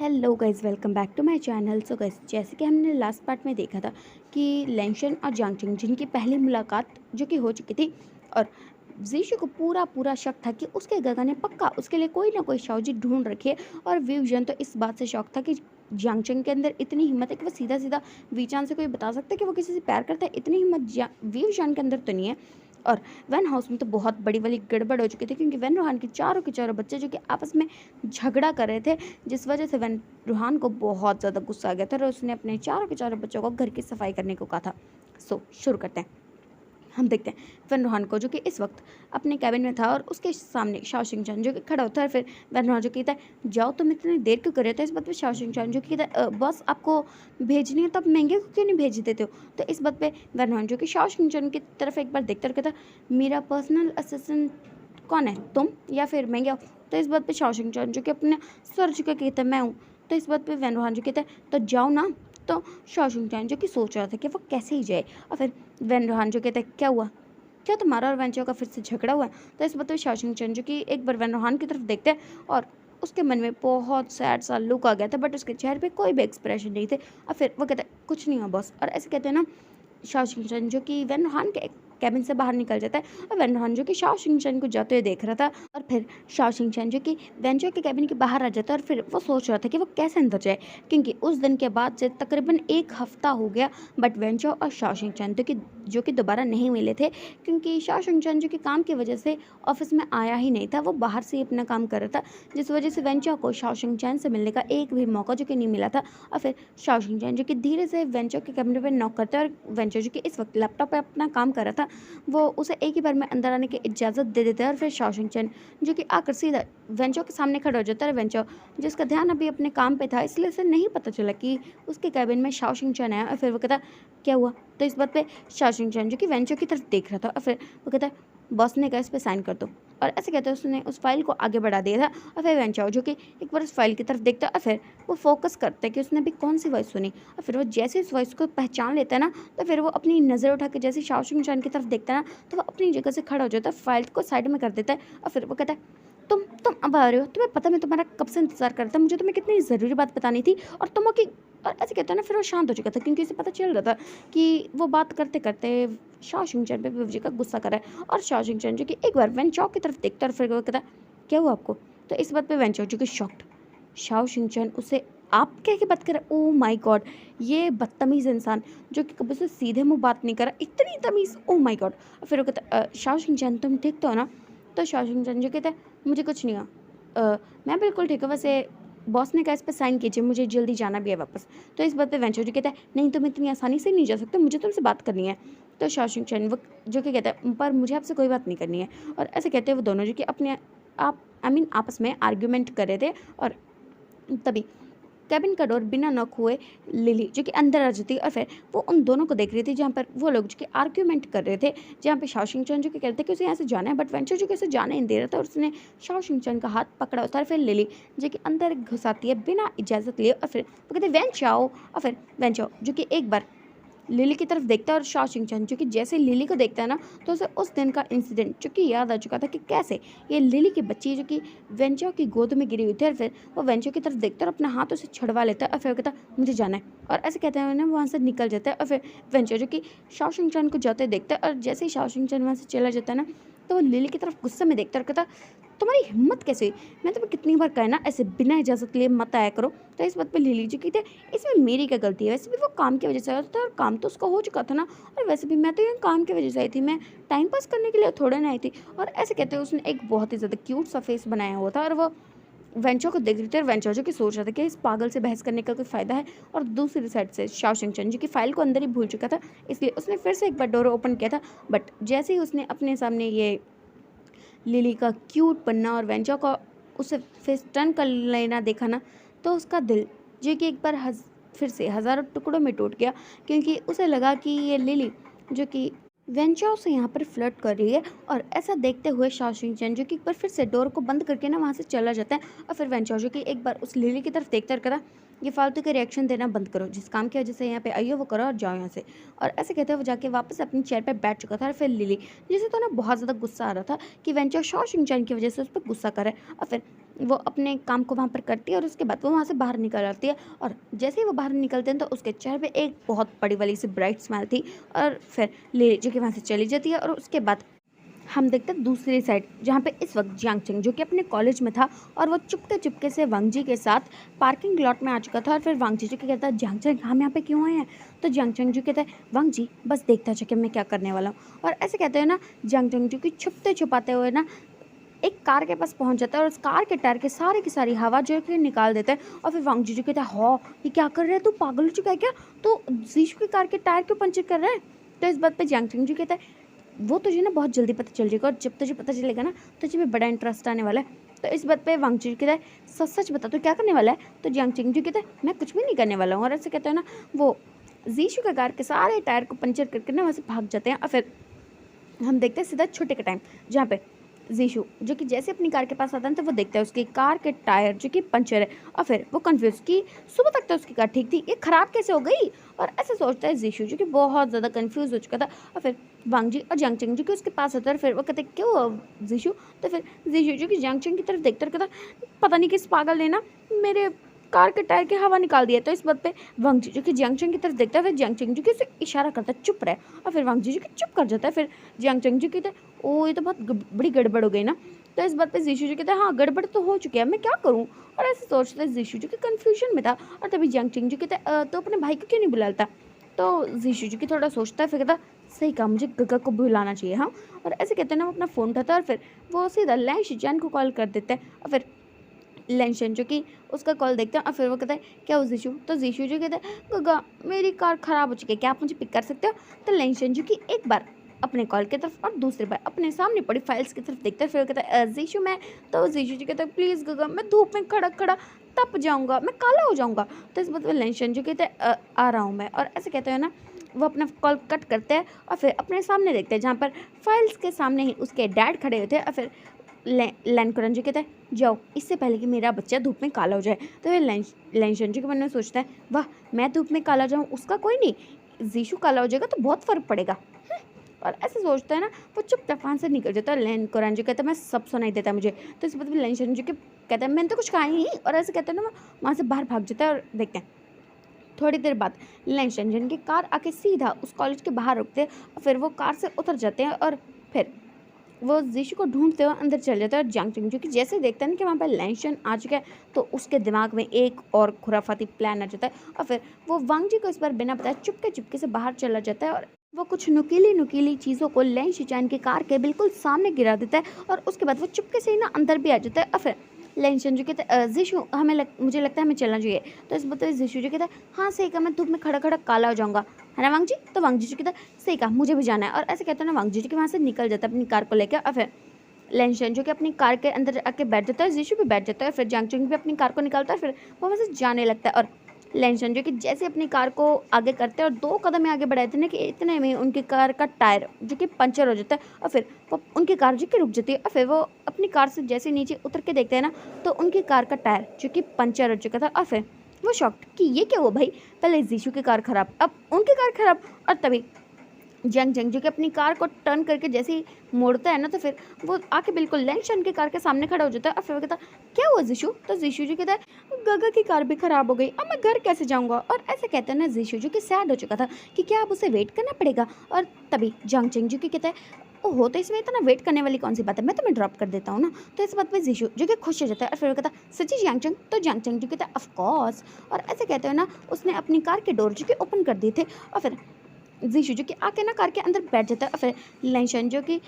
Hello guys, welcome back to my channel. So guys, जैसे कि हमने लास्ट पार्ट में देखा था कि लेंशन और जांगचुंग जिनकी पहली मुलाकात जो कि हो चुकी थी, और जीशु को पूरा पूरा शक था कि उसके गगा ने पक्का उसके लिए कोई ना कोई शाओजी ढूंढ रखी है। और व्यूजन तो इस बात से शौक था कि जांगचुंग के अंदर इतनी हिम्मत है कि वो सीधा सीधा वीचान से कोई बता सकता है कि वो किसी से प्यार करता है। इतनी हिम्मत व्यूजन के अंदर तो नहीं है। और वैन हाउस में तो बहुत बड़ी वाली गड़बड़ हो चुकी थी, क्योंकि वैन रोहान के चारों बच्चे जो कि आपस में झगड़ा कर रहे थे, जिस वजह से वैन रोहान को बहुत ज़्यादा गुस्सा आ गया था और उसने अपने चारों के चारों बच्चों को घर की सफाई करने को कहा था। सो शुरू करते हैं। हम देखते हैं वैन रोहान को, जो कि इस वक्त अपने कैबिन में था और उसके सामने शाओ शिंगचान जो कि खड़ा होता है। फिर वैन रोहान जो कहता है, जाओ तुम इतनी देर क्यों कर रहे थे। इस बात पे शाओ शिंगचान जो कहता है, बॉस आपको भेजनी है तो आप महंगे को क्यों नहीं भेज देते हो। तो इस बात पे वैन रोहान जो कि शाओ शिंगचान की तरफ एक बार देखता कहता, मेरा पर्सनल असिस्टेंट कौन है, तुम या फिर मैं क्या। तो इस बात पे शाओ शिंगचान जो कि अपने सर झुका कहता है, मैं हूँ। तो इस बात पे वैन रोहान जो कहता है, तो जाओ ना। तो शाओ शिंगचान जो कि सोच रहा था कि वो कैसे ही जाए, और फिर वैन रोहान जो कहता है, क्या हुआ, क्या तुम्हारा और वेंचो का फिर से झगड़ा हुआ है। तो इस बात पर शाओशिंग चंद जो कि एक बार वैन रोहान की तरफ देखते हैं, और उसके मन में बहुत सैड सा लुक आ गया था, बट उसके चेहरे पे कोई भी एक्सप्रेशन नहीं थे। और फिर वो कहता है, कुछ नहीं हुआ बॉस। और ऐसे कहते हैं ना, शाओ शिंगचन जो कि वैन रोहान के कैबिन से बाहर निकल जाता है, और वैन रोहान जो कि शाओ शिंगचन को जाते हुए देख रहा था। और फिर शाओ शिंगचन जो कि वेंचो के कैबिन के बाहर आ जाता है, और फिर वो सोच रहा था कि वो कैसे अंदर जाए, क्योंकि उस दिन के बाद से तकरीबन एक हफ्ता हो गया, बट वेंचो और शाओ शिंगचन जो कि दोबारा नहीं मिले थे, क्योंकि शाओ शिंगचन जो कि काम की वजह से ऑफिस में आया ही नहीं था, वो बाहर से ही अपना काम कर रहा था, जिस वजह से वेंचो को शाओ शिंगचन से मिलने का एक भी मौका जो कि नहीं मिला था। और फिर शाओ शिंगचन जो कि धीरे से वेंचो के कैबिन पर नॉक करता है, और वेंचो जो कि इस वक्त लैपटॉप पर अपना काम कर रहा था, वो उसे एक ही बार में अंदर आने की इजाज़त दे देता है। और फिर शाओ शिंगचन जो कि आकर सीधा वेंचो के सामने खड़ा हो जाता है। वेंचो जिसका ध्यान अभी अपने काम पे था, इसलिए उसे नहीं पता चला कि उसके कैबिन में शाओ शिंगचन है। और फिर वो कहता, क्या हुआ। तो इस बात पे शाओ शिंगचन जो कि वेंचो की तरफ देख रहा था, और फिर वो कहता है, बॉस ने कहा इस पर साइन कर दो। और ऐसे कहते हैं उसने उस फाइल को आगे बढ़ा दिया था। और फिर वेंचो जो कि एक बार उस फाइल की तरफ देखता है, और फिर वो फोकस करता है कि उसने अभी कौन सी वॉइस सुनी। और फिर वो जैसे इस वॉइस को पहचान लेता है ना, तो फिर वो अपनी नज़र उठा के जैसे शाओ शिंगचन की तरफ देखता है ना, तो वो अपनी जगह से खड़ा हो जाता है, फाइल को साइड में कर देता है। और फिर वो कहता है, तुम अब आ रहे हो, तुम्हें पता मैं तुम्हारा कब से इंतजार कर रहा था, मुझे तुम्हें कितनी ज़रूरी बात बतानी थी, और तुम की। और ऐसे कहते हैं ना, फिर वो शांत हो चुका था, क्योंकि उसे पता चल रहा था कि वो बात करते करते शाओ शिंगचन पे विवजी का गुस्सा कर रहा है। और शाओ शिंगचन जो कि एक बार वेंचो की तरफ देखता है, और फिर वो कहता है, क्या हुआ आपको। तो इस बात पे वेंचो जो कि शॉक्ड, शाओ शिंगचन उसे आप कह के बात कर रहे, ओ माय गॉड, ये बदतमीज़ इंसान जो कि कभी से सीधे मुंह बात नहीं करा, इतनी तमीज़, ओ माय गॉड। और फिर वो कहता है, शाओ शिंगचन तुम ठीक तो हो ना। तो शाओ शिंगचन जो कहता है, मुझे कुछ नहीं हुआ, मैं बिल्कुल ठीक हूँ, वैसे बॉस ने कहा इस पर साइन कीजिए, मुझे जल्दी जाना भी है वापस। तो इस बात पे वेंचो जो कहता है, नहीं तुम इतनी आसानी से नहीं जा सकते, मुझे तुमसे बात करनी है। तो शाओ शिंगचन वो जो कि कहता है, पर मुझे आपसे कोई बात नहीं करनी है। और ऐसे कहते हैं वो दोनों जो कि अपने आप आपस में आर्ग्यूमेंट कर रहे थे। और तभी कैबिन का डोर बिना नॉक हुए लिली जो कि अंदर आ जाती है, और फिर वो उन दोनों को देख रही थी, जहाँ पर वो लोग जो कि आर्ग्यूमेंट कर रहे थे, जहाँ पे शाओ शिंगचन जो कि कहते थे कि उसे यहाँ से जाना है, बट वेंचो जो कि उसे जाने नहीं दे रहा था, और उसने शाओ शिंगचन का हाथ पकड़ा होता है। फिर लिली जो कि अंदर घुस आती है बिना इजाज़त लिए, और फिर वो कहते वेंचो। और फिर वेंचो जो कि एक बार लिली की तरफ देखता है, और शाओ शिंगचन जो कि जैसे लिली को देखता है ना, तो उसे उस दिन का इंसिडेंट जो कि याद आ चुका था कि कैसे ये लिली की बच्ची जो कि वेंचो की गोद में गिरी हुई थी। और फिर वो वेंचो की तरफ देखता है और अपना हाथ उसे छुड़वा लेता है, और फिर कहता है, मुझे जाना है। और ऐसे कहते हैं ना, वहाँ से निकल जाता है। और फिर वेंचो जो कि शाओ शिंगचन को जाते देखता है, और जैसे ही शाओ शिंगचन वहाँ से चला जाता है ना, तो वो लिली की तरफ गुस्से में देखता है और कहता, तुम्हारी हिम्मत कैसे हुई, मैं तुम्हें कितनी बार कहना ऐसे बिना इजाज़त लिए मत आया करो। तो इस बात पे लिली जी कहते, इसमें मेरी क्या गलती है, वैसे भी वो काम की वजह से आया था, और काम तो उसका हो चुका था ना। और वैसे भी मैं तो यहाँ काम की वजह से आई थी, मैं टाइम पास करने के लिए थोड़े ना आई थी। और ऐसे कहते हैं उसने एक बहुत ही ज़्यादा क्यूट सा फेस बनाया हुआ था, और वो वेंचो को देख रही थी, और वेंचो जो कि सोच रहा था कि इस पागल से बहस करने का कोई फ़ायदा है। और दूसरी साइड से शाओ शिंगचन जो कि फाइल को अंदर ही भूल चुका था, इसलिए उसने फिर से एक बार डोर ओपन किया था, बट जैसे ही उसने अपने सामने ये लिली का क्यूट बनना और वेंचो का उसे फेस टर्न कर लेना देखा ना, तो उसका दिल जो कि एक बार फिर से हज़ारों टुकड़ों में टूट गया, क्योंकि उसे लगा कि ये लिली जो कि वेंचो से यहाँ पर फ्लर्ट कर रही है। और ऐसा देखते हुए शाओ शिंगचन जो कि एक बार फिर से डोर को बंद करके ना वहाँ से चला जाता है, और फिर वेंचो जो कि एक बार उस लिली की तरफ देखता रहता, ये फालतू के रिएक्शन देना बंद करो, जिस काम की वजह से यहाँ पे आई हो वो करो और जाओ यहाँ से। और ऐसे कहते हुए वो जाके वापस अपनी चेयर पे बैठ चुका था और फिर लिली, जिसे तो ना बहुत ज़्यादा गुस्सा आ रहा था कि वेंचर शॉ शिनचैन की वजह से उस पर गुस्सा करे, और फिर वो अपने काम को वहाँ पर करती है और उसके बाद वो वहाँ से बाहर निकल आती है। और जैसे ही वो बाहर निकलते हैं तो उसके चेहरे पे एक बहुत बड़ी वाली सी ब्राइट स्माइल थी, और फिर लिली जो कि वहाँ से चली जाती है। और उसके बाद हम देखते हैं दूसरी साइड, जहाँ पे इस वक्त जियांग चंग जो कि अपने कॉलेज में था और वो चुपके चुपके से वांग जी के साथ पार्किंग लॉट में आ चुका था। और फिर वांग जी जो कि कहता है जियांग चंग हम यहाँ पे क्यों आए हैं, तो जियांग चंग जो कहता है वांग जी बस देखता है कि मैं क्या करने वाला हूँ। और ऐसे कहते हैं ना, जियांग चंग जो कि छुपते छुपाते हुए ना एक कार के पास पहुंच जाता है और उस कार के टायर के सारे की सारी हवा जो है निकाल देता है। और फिर वांग जी जो कहता है हाँ ये क्या कर रहा है, तू पागल हो चुका है क्या, तो जीशु की कार के टायर क्यों पंचर कर रहा है। तो इस बात पे जियांग चंग जी कहता है वो तुझे ना बहुत जल्दी पता चल जाएगा, और जब तुझे पता चलेगा ना तुझे भी बड़ा इंटरेस्ट आने वाला है। तो इस बात पे वांग जी कहता है सच सच बता तू क्या करने वाला है, तो जियांग चंग जी कहता है मैं कुछ भी नहीं करने वाला हूँ। और ऐसे कहते हैं ना, वो जीशु के कार के सारे टायर को पंचर करके ना वहाँ से भाग जाते हैं। और फिर हम देखते हैं सीधा छोटे का टाइम, जहाँ पे जीशु जो कि जैसे अपनी कार के पास आता है तो वो देखता है उसकी कार के टायर जो कि पंचर है। और फिर वो कंफ्यूज कि सुबह तक तो उसकी कार ठीक थी, ये खराब कैसे हो गई। और ऐसे सोचता है जीशु जो कि बहुत ज़्यादा कंफ्यूज हो चुका था। और फिर वांग जी और जियांग चंग जो कि उसके पास आता है, फिर वो कहते क्यों हुआ जीशु। तो फिर जीशु जो कि जियांग चंग की तरफ देखता कहता पता नहीं किस पागल ने ना मेरे कार के टायर की हवा निकाल दिया। तो इस बात पे वांग जी जो कि जियांग चंग की तरफ देखता है, फिर जियांग चंग जो कि उसे इशारा करता है चुप रहे। और फिर वांग जी जो कि चुप कर जाता है। फिर जियांग चंग जी कहते हैं ओ ये तो बहुत बड़ी गड़बड़ हो गई ना। तो इस बात पे जीशु जी कहते हैं हाँ गड़बड़ तो हो चुकी है, मैं क्या करूँ। और ऐसे सोचते हैं जीशु जी के कन्फ्यूजन में था। और तभी जियांग चंग जी कहते हैं तो अपने भाई को क्यों नहीं बुलाता। तो जीशु जी की थोड़ा सोचता है, फिर कहता सही कहा मुझे गगा को बुलाना चाहिए। हाँ, और ऐसे कहते हैं ना वो अपना फ़ोन उठाता है और फिर वो सीधा लैन शिचैन को कॉल कर देता है। और फिर लेंशन जो कि उसका कॉल देखते हैं और फिर वो कहता है क्या हो जीशु। तो जीशु जो कहता है गगा मेरी कार ख़राब हो चुकी है, क्या आप मुझे पिक कर सकते हो। तो लेंशन जो कि एक बार अपने कॉल की तरफ और दूसरी बार अपने सामने पड़ी फाइल्स की तरफ देखता है, फिर कहता है जीशु मैं। तो जीशु जी कहता है प्लीज़ गगा मैं धूप में खड़ा खड़ा तप जाऊँगा, मैं काला हो जाऊँगा। तो इस बात पर लेंशन जो कहता है आ रहा हूँ मैं। और ऐसे कहते हैं ना, वो अपना कॉल कट करते हैं और फिर अपने सामने देखते हैं जहाँ पर फाइल्स के सामने ही उसके डैड खड़े होते हैं। और फिर लैन जी कहता है जाओ इससे पहले कि मेरा बच्चा धूप में काला हो जाए। तो फिर लैन जी के मन में सोचता है वाह मैं धूप में काला जाऊँ उसका कोई नहीं, जीशु काला हो जाएगा तो बहुत फ़र्क पड़ेगा। और ऐसे सोचता है ना, वो चुपचाप वहाँ से निकल जाता है। लैन कुरान जो कहता है मैं सब सुनाई देता है मुझे। तो इस बात पर लैन जी के कहता है मैंने तो कुछ कहा ही नहीं। और ऐसे कहते हैं ना, वो वहाँ से बाहर भाग जाता है। और देखते हैं थोड़ी देर बाद लैन शंजन की कार आके सीधा उस कॉलेज के बाहर रुकते हैं और फिर वो कार से उतर जाते हैं। और फिर वो जीशु को ढूंढते हुए अंदर चल जाता है। और जियांग चंग जो कि जैसे देखता है ना कि वहाँ पर लैंशन आ चुका है, तो उसके दिमाग में एक और खुराफाती प्लान आ जाता है। और फिर वो वांग जी को इस बार बिना बताए चुपके चुपके से बाहर चला जाता है और वो कुछ नुकीली नुकीली चीज़ों को लैन शिचान की कार के बिल्कुल सामने गिरा देता है। और उसके बाद वो चुपके से ही ना अंदर भी आ जाता है। और फिर लैंशन जो कहते हैं जीशु मुझे लगता है हमें चलना चाहिए। तो इस बात जीशु जो कहता है हाँ सही कहा, मैं धूप में खड़ा खड़ा काला हो जाऊँगा, है ना वांग जी। तो वांग जी जो कहता है सही कहा मुझे भी जाना है। और ऐसे कहते हैं ना, वांग जी के वहाँ से निकल जाता है अपनी कार को लेकर। और फिर लेंशन जो कि अपनी कार के अंदर आके बैठ जाता है, जीशु भी बैठ जाता है। फिर जियांग चंग भी अपनी कार को निकालता है, फिर वो वहाँ से जाने लगता है। और लेंशन जो कि जैसे अपनी कार को आगे करते हैं और 2 कदम में आगे बढ़ाए थे ना कि इतने में उनकी कार का टायर जो कि पंचर हो जाता है। और फिर वो उनकी कार जो कि रुक जाती है। और फिर वो अपनी कार से जैसे नीचे उतर के देखते हैं ना, तो उनकी कार का टायर जो कि पंचर हो चुका था। और फिर वो शॉक्ड कि ये क्या हुआ भाई, पहले जीशु की कार खराब अब उनकी कार खराब। और तभी जंग जंग जो कि अपनी कार को टर्न करके जैसे ही मोड़ता है ना, तो फिर वो आके बिल्कुल लैंशन की कार के सामने खड़ा हो जाता है। और फिर वो कहता क्या हुआ जीशु। तो जीशु जी कहता है गगा की कार भी खराब हो गई, अब मैं घर कैसे जाऊंगा। और ऐसे कहते हैं ना, जीशु जी कि सैड हो चुका था कि क्या अब उसे वेट करना पड़ेगा। और तभी जंग जंग जी की कहता है ओहो तो इसमें इतना वेट करने वाली कौन सी बात है, मैं तुम्हें ड्रॉप कर देता हूँ ना। तो इस बात पे जीशु जो कि खुश हो जाता है। और फिर वो कहता सच्ची जियांगचंग। तो जियांगचंग जी कहता है ऑफ कोर्स। और ऐसे कहते हैं ना, उसने अपनी कार के डोर जो कि ओपन कर दिए थे। और फिर जीशु जो कि आके ना कार के अंदर बैठ जाता है। और फिर लेंशन जो कि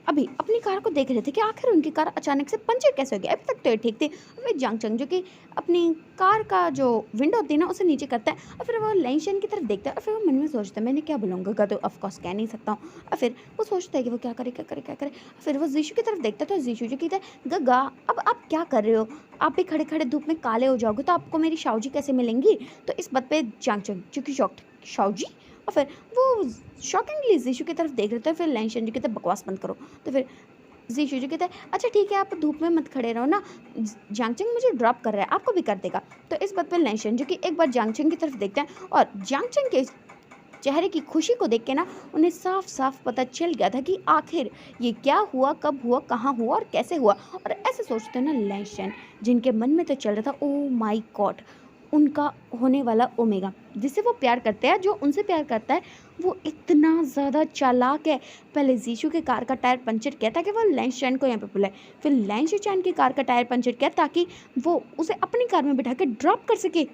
अभी अपनी कार को देख रहे थे कि आखिर उनकी कार अचानक से पंचर कैसे हो गया, अभी तक तो ये ठीक थी। और फिर जियांगचंग जो कि अपनी कार का जो विंडो होती है ना उसे नीचे करता है। और फिर वो लेंशन की तरफ देखता है। और फिर वो मन में सोचता है मैंने क्या बोलूँगा, तो ऑफकोर्स कह नहीं सकता हूँ। और फिर वो सोचता है कि वो क्या करे क्या करे क्या करे। फिर वो जीशु की तरफ देखता है, तो जीशु जो कहता है गगा अब आप क्या कर रहे हो, आप भी खड़े खड़े धूप में काले हो जाओगे तो आपको मेरी शाओजी कैसे मिलेंगी। तो इस बात पे जियांगचंग जो कि शॉक्ड शाओजी। और फिर वो शॉकिंगली जीशु की तरफ देख रहे थे। फिर लेंशन जी की तरफ बकवास बंद करो। तो फिर ज़ीशु जो कहता है, अच्छा ठीक है, आप धूप में मत खड़े रहो ना, जियांगचंग मुझे ड्रॉप कर रहा है, आपको भी कर देगा। तो इस बात पे लैंशन जो कि एक बार जियांगचंग की तरफ देखते हैं और जियांगचंग के चेहरे की खुशी को देख के ना उन्हें साफ साफ पता चल गया था कि आखिर ये क्या हुआ, कब हुआ, कहाँ हुआ और कैसे हुआ। और ऐसे सोचते ना लैंशन, जिनके मन में तो चल रहा था, ओ माय गॉड, उनका होने वाला ओमेगा जिससे वो प्यार करते हैं, जो उनसे प्यार करता है, वो इतना ज़्यादा चालाक है। पहले जीशु के कार का टायर पंचर किया ताकि वो लैंशन को यहाँ पे बुलाए, फिर लैंशन की कार का टायर पंचर किया ताकि वो उसे अपनी कार में बिठा के ड्रॉप कर सके।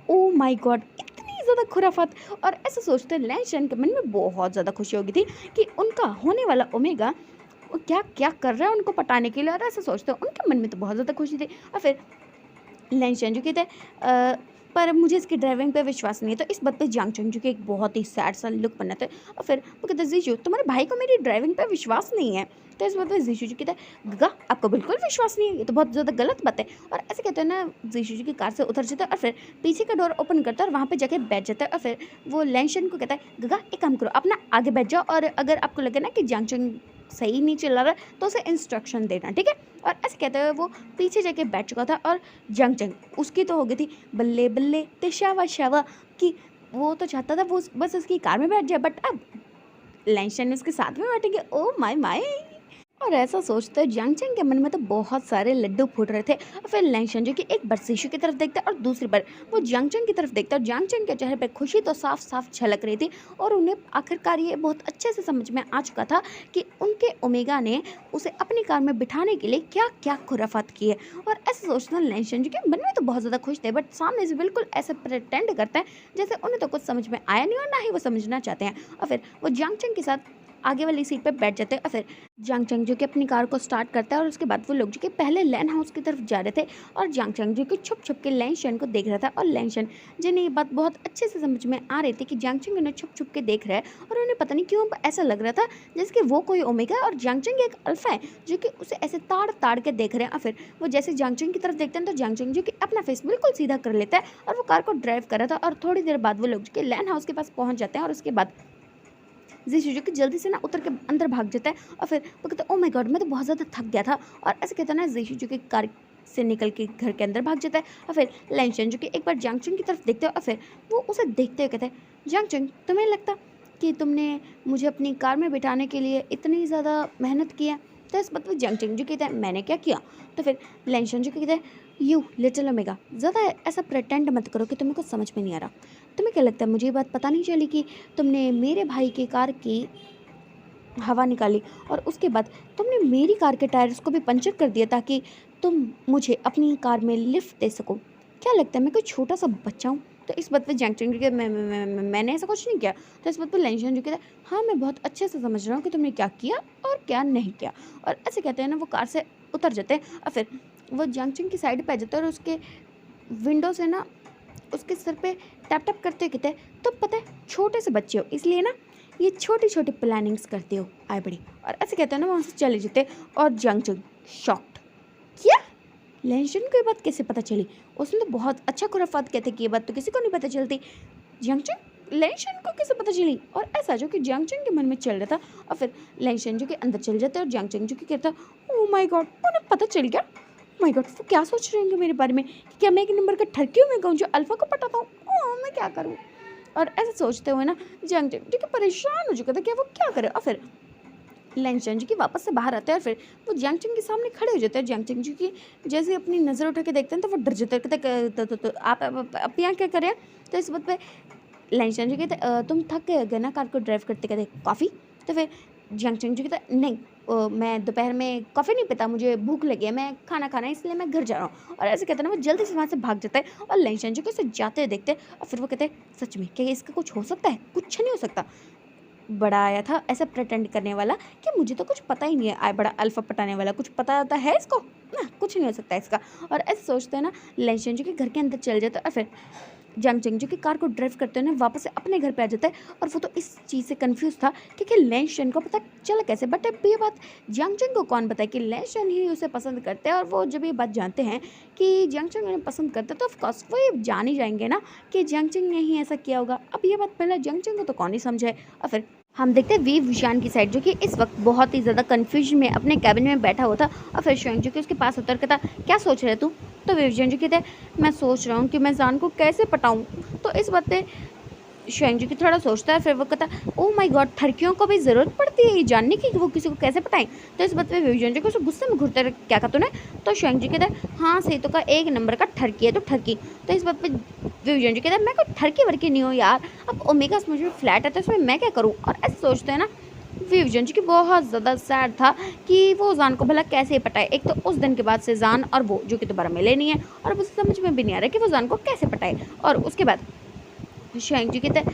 ओ माय गॉड, इतनी ज़्यादा खुराफात। और ऐसे सोचते लैंशन के मन में बहुत ज़्यादा खुशी होगी थी कि उनका होने वाला ओमेगा वो क्या क्या कर रहा है उनको पटाने के लिए। और ऐसे सोचते उनके मन में तो बहुत ज़्यादा खुशी थी। और फिर लैंशन जो कहते हैं पर मुझे इसकी ड्राइविंग पे विश्वास नहीं है। तो इस बात पे जियांगचंग जो कि एक बहुत ही सैड सा लुक बनाते हैं और फिर वो कहते हैं, जीशु तुम्हारे भाई को मेरी ड्राइविंग पे विश्वास नहीं है। तो इस बात पे जीशु जी कहता है, गगा आपको बिल्कुल विश्वास नहीं है, ये तो बहुत ज़्यादा गलत बात है। और ऐसे कहते हैं ना, जीशु जी की कार से उतर जाता है और फिर पीछे का डोर ओपन करता है और वहाँ पे जाके बैठ जाता है। और फिर वो लैंशन को कहता है, गगा एक काम करो, अपना आगे बैठ जाओ और अगर आपको लगे ना कि जियांगचंग सही नहीं चला रहा तो उसे इंस्ट्रक्शन देना, ठीक है। और ऐसे कहते हुए वो पीछे जाके बैठ चुका था और जियांगचंग उसकी तो हो गई थी बल्ले बल्ले तिशावा शावा कि वो तो चाहता था वो बस उसकी कार में बैठ जाए, बट अब लैंशन उसके साथ में बैठेंगे। Oh my my. और ऐसा सोचते जियांगचंग के मन में तो बहुत सारे लड्डू फूट रहे थे। और फिर लैंशन जो कि एक बार जीशु की तरफ देखता है और दूसरी बार वो जियांगचंग की तरफ देखता है और जियांगचंग के चेहरे पे खुशी तो साफ साफ झलक रही थी। और उन्हें आखिरकार ये बहुत अच्छे से समझ में आ चुका था कि उनके ओमेगा ने उसे अपनी कार में बिठाने के लिए क्या क्या खुराफात की है। और ऐसे सोचते लैंशन जो कि मन में तो बहुत ज़्यादा खुश थे, बट सामने से बिल्कुल ऐसे प्रिटेंड करते हैं जैसे उन्हें तो कुछ समझ में आया नहीं और ना ही वो समझना चाहते हैं। और फिर वो जियांगचंग के साथ आगे वाली सीट पे बैठ जाते हैं और फिर जियांगचंग जो कि अपनी कार को स्टार्ट करता है और उसके बाद वो लोग जो कि पहले लैन हाउस की तरफ जा रहे थे और जियांगचंग जो कि छुप छुप के लैंशन को देख रहा था। और लैंशन जिन्हें ये बात बहुत अच्छे से समझ में आ रही थी कि जियांगचंग उन्हें छुप छुप के देख रहा है और उन्हें पता नहीं क्यों ऐसा लग रहा था जैसे कि वो कोई ओमेगा है और जियांगचंग एक अल्फा है जो कि उसे ऐसे ताड़ ताड़ के देख रहे हैं। और फिर वो जैसे जियांगचंग की तरफ देखते हैं तो जियांगचंग जो कि अपना फेस बिल्कुल सीधा कर लेता है और वो कार को ड्राइव कर रहा था। और थोड़ी देर बाद वो लोग जो कि लैन हाउस के पास पहुंच जाते हैं और उसके बाद जीशु जो कि जल्दी से ना उतर के अंदर भाग जाता है। और फिर वो कहता है, ओ माय गॉड, मैं तो बहुत ज़्यादा थक गया था। और ऐसे कहता है ना, जीशु जो कि कार से निकल के घर के अंदर भाग जाता है। और फिर लैंशन जो कि एक बार जियांगचंग की तरफ देखते हैं और फिर वो उसे देखते हुए कहते हैं, जियांगचंग तुम्हें लगता कि तुमने मुझे अपनी कार में बिठाने के लिए इतनी ज़्यादा मेहनत की है? तो इस बात पर जियांगचंग जो कहता है, मैंने क्या किया? तो फिर लैंशन जो कहता है, यू लिटिल ओमेगा, ज़्यादा ऐसा प्रेटेंड मत करो कि तुम्हें कुछ समझ में नहीं आ रहा। तुम्हें क्या लगता है मुझे ये बात पता नहीं चली कि तुमने मेरे भाई की कार की हवा निकाली और उसके बाद तुमने मेरी कार के टायर्स को भी पंचर कर दिया ताकि तुम मुझे अपनी कार में लिफ्ट दे सको? क्या लगता है मैं कोई छोटा सा बच्चा हूँ? तो इस बात पे जियांगचंग जो कि मैंने ऐसा कुछ नहीं किया। तो इस बात पे लैंशन जो कहता है, हाँ मैं बहुत अच्छे से समझ रहा हूँ कि तुमने क्या किया और क्या नहीं किया। और ऐसे कहते हैं ना, वो कार से उतर जाते हैं और फिर वो जियांगचंग की साइड पे आ जाता है और उसके विंडो से ना उसके सिर पे टैप टैप करते हुए कहते हैं, तुम पता है छोटे से बच्चे हो इसलिए ना ये छोटी छोटी प्लानिंग्स करते हो, आए बड़ी। और ऐसे कहते हैं ना, वहाँ से चले जाते हैं और जियांगचंग शॉक्ड, क्या लैंशन को ये बात कैसे पता चली? उसने तो बहुत अच्छा खुराफात कहते कि ये बात तो किसी को नहीं पता चलती। जियांगचंग लैंशन को कैसे पता चली? और ऐसा जो कि जियांगचंग के मन में चल रहा था। और फिर लैंशन जो कि अंदर चले जाते हैं और जियांगचंग जो कि कहता, ओ माय गॉड, उन्हें पता चल गया। माय गॉड, वो क्या सोच रहे होंगे मेरे बारे में कि क्या मैं एक नंबर का ठरकी हूँ, मैं कहूँ जो अल्फा को पटाता हूँ? मैं क्या करूँ? और ऐसे सोचते हुए ना जियांगचंग जो कि परेशान हो चुका था कि वो क्या करे। और फिर लैंशन जो कि वापस से बाहर आते हैं और फिर वो जियांगचंग के सामने खड़े हो जाते हैं। जियांगचंग जो कि जैसे अपनी नज़र उठा के देखते हैं तो वो डर जाते हैं, कहते तो आप यहाँ क्या करें? तो इस बात पे लैंशन जो कहते, तुम थक गए ना कार को ड्राइव करते कहते कॉफ़ी? तो फिर जियांगचंग जो कहता, नहीं मैं दोपहर में कॉफ़ी नहीं पीता, मुझे भूख लगी है, मैं खाना खाना है इसलिए मैं घर जा रहा हूँ। और ऐसे कहते हैं ना, वो जल्दी से वहाँ से भाग जाता है और लैंशन जो कि उसे जाते हुए देखते हैं। और फिर वो कहते हैं, सच में क्या इसका कुछ हो सकता है? कुछ नहीं हो सकता। बड़ा आया था ऐसा प्रेटेंड करने वाला कि मुझे तो कुछ पता ही नहीं है, आया बड़ा अल्फा पटाने वाला, कुछ पता होता है इसको ना, कुछ नहीं हो सकता इसका। और ऐसे सोचते हैं ना, लैंशन जो कि घर के अंदर चल जाता है और फिर जियांगचंग जो कि कार को ड्राइव करते हैं वापस से अपने घर पे आ जाता है। और वो तो इस चीज़ से कंफ्यूज था कि लैंशन को पता चला कैसे। बट अब ये बात जियांगचंग को कौन बताए कि लैंशन ही उसे पसंद करते हैं। और वो जब ये बात जानते हैं कि जियांगचंग उन्हें पसंद करते हैं तो ऑफकोर्स वो ये जान ही जाएंगे ना कि जियांगचंग ने ही ऐसा किया होगा। अब ये बात पहले जियांगचंग को तो कौन ही समझे। और फिर हम देखते हैं वी विशान की साइड, जो कि इस वक्त बहुत ही ज़्यादा कन्फ्यूजन में अपने कैबिन में बैठा हुआ था। और फिर श्वेंग जो कि उसके पास उतर के था, क्या सोच रहे तू? तो वी विशान जो कहते हैं, मैं सोच रहा हूँ कि मैं जान को कैसे पटाऊँ। तो इस बात पे श्वेंग जी की थोड़ा सोचता है, फिर वो कहता है, ओह माय गॉड, ठरकियों को भी ज़रूरत पड़ती है ये जानने की कि वो किसी को कैसे पटाएं। तो इस बात पे विवेचन जी को उसको गुस्से में घूरते रहे, क्या कहा तूने? तो श्वेंग जी कहता है, हाँ सही तो का एक नंबर का ठरकी है तो ठरकी। तो इस बात पे विवेचन जी कहता है, मैं कोई ठरकी वर्की नहीं हूँ यार, अब ओमेगा मुझ में फ्लैट है तो इसमें मैं क्या करूँ। और ऐसे सोचते हैं ना, विवेचन जी की बहुत ज़्यादा सैड था कि वो जान को भला कैसे पटाए। एक तो उस दिन के बाद से जान और वो जो कि दोबारा मिले नहीं है, और अब उसे समझ में भी नहीं आ रहा कि वो जान को कैसे पटाए। और उसके बाद श्वेंग जी कहते हैं,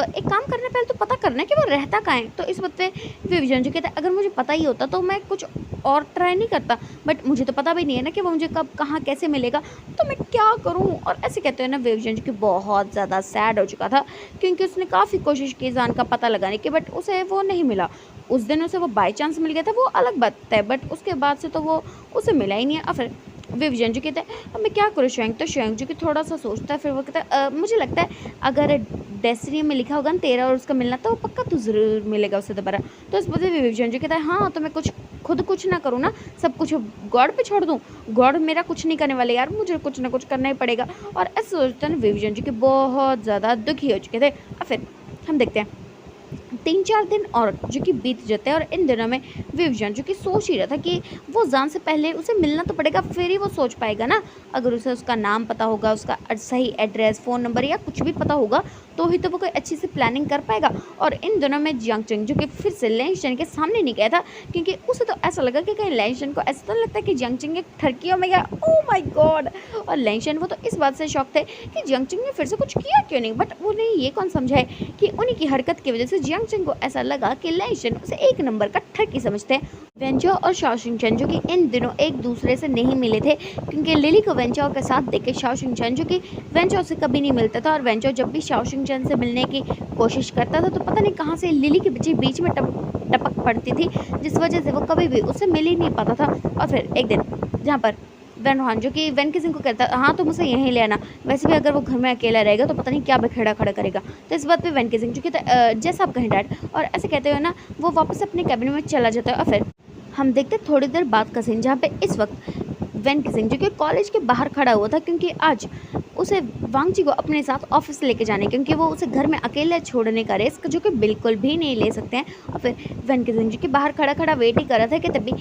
एक काम करने पहले तो पता करना है कि वो रहता कहाँ है। तो इस बात पे विवेचन जी कहते हैं, अगर मुझे पता ही होता तो मैं कुछ और ट्राई नहीं करता, बट मुझे तो पता भी नहीं है ना कि वो मुझे कब कहाँ कैसे मिलेगा, तो मैं क्या करूँ। और ऐसे कहते हैं ना, विवेचन जी की बहुत ज़्यादा सैड हो चुका था, क्योंकि उसने काफ़ी कोशिश की जान का पता लगाने की, बट उसे वो नहीं मिला। उस दिन उसे वो बाई चांस मिल गया था, वो अलग बात है, बट उसके बाद से तो वो उसे मिला ही नहीं है। और फिर विवेचन जी कहते हैं, अब मैं क्या करूँ श्वेंग? तो श्वेंग जी की थोड़ा सा सोचता है, फिर वो कहता है, मुझे लगता है अगर डेस्टिनी में लिखा होगा ना तेरा और उसका मिलना, तो वो पक्का तो ज़रूर मिलेगा उससे दोबारा। तो इस वजह से विवेचन जी कहता है, हाँ तो मैं खुद कुछ ना करूँ ना, सब कुछ गॉड पे छोड़ दूँ? गॉड मेरा कुछ नहीं करने वाले यार, मुझे कुछ ना कुछ करना ही पड़ेगा। और ऐसे सोचते हैं ना, विवेचन जी के बहुत ज़्यादा दुखी हो चुके थे। और फिर हम देखते हैं 3-4 दिन और जो कि बीत जाते हैं, और इन दिनों में विवेचन जो कि सोच ही रहा था कि वो जान से पहले उसे मिलना तो पड़ेगा, फिर ही वो सोच पाएगा ना। अगर उसे उसका नाम पता होगा, उसका सही एड्रेस, फ़ोन नंबर या कुछ भी पता होगा, तो ही तो वो कोई अच्छी सी प्लानिंग कर पाएगा। और इन दिनों में जियांग चंग जो कि फिर से लैंशन के सामने नहीं गया था, क्योंकि उसे तो ऐसा लगा कि कहीं लैंशन को ऐसा तो लगता है कि जियांग चंग एक ठरकियों में गया। Oh my God! और लैंशन वो तो इस बात से शॉक थे कि जियांग चंग ने फिर से कुछ किया क्यों नहीं, बट उन्हें ये कौन समझाए कि उन्हीं की हरकत की वजह से जियांग चंग को ऐसा लगा कि लैंशन उसे एक नंबर का ठरकी समझते हैं। वेंचो और शाओशिंग चैन जो कि इन दिनों एक दूसरे से नहीं मिले थे, क्योंकि लिली को वेंचो के साथ देख के शाओशिंग चैन जो कि वेंचो से कभी नहीं मिलता था, और वेंचो जब भी शाओशिंग चैन से मिलने की कोशिश करता था तो पता नहीं कहाँ से लिली के बीच में टपक पड़ती थी, जिस वजह से वो कभी भी उससे मिल ही नहीं पाता था। और फिर एक दिन जहाँ पर वेन हान जो कि वेन किसिंग को कहता है, हाँ तुम उसे यहीं ले आना, वैसे भी अगर वो घर में अकेला रहेगा तो पता नहीं क्या बखेड़ा खड़ा करेगा। तो इस बात पे वेन किसिंग जो कहता है, जैसा आप कहें डैड। और ऐसे कहते हुए ना वो वापस अपने कैबिन में चला जाता है। और फिर हम देखते हैं थोड़ी देर बाद का सीन, जहाँ पे इस वक्त वेन किसिंग जो कि कॉलेज के बाहर खड़ा हुआ था, क्योंकि आज उसे वांग जी को अपने साथ ऑफिस लेके जाने, क्योंकि वो उसे घर में अकेले छोड़ने का रिस्क जो कि बिल्कुल भी नहीं ले सकते हैं। और फिर वेन किसिंग जो कि बाहर खड़ा खड़ा वेट ही कर रहा था कि तभी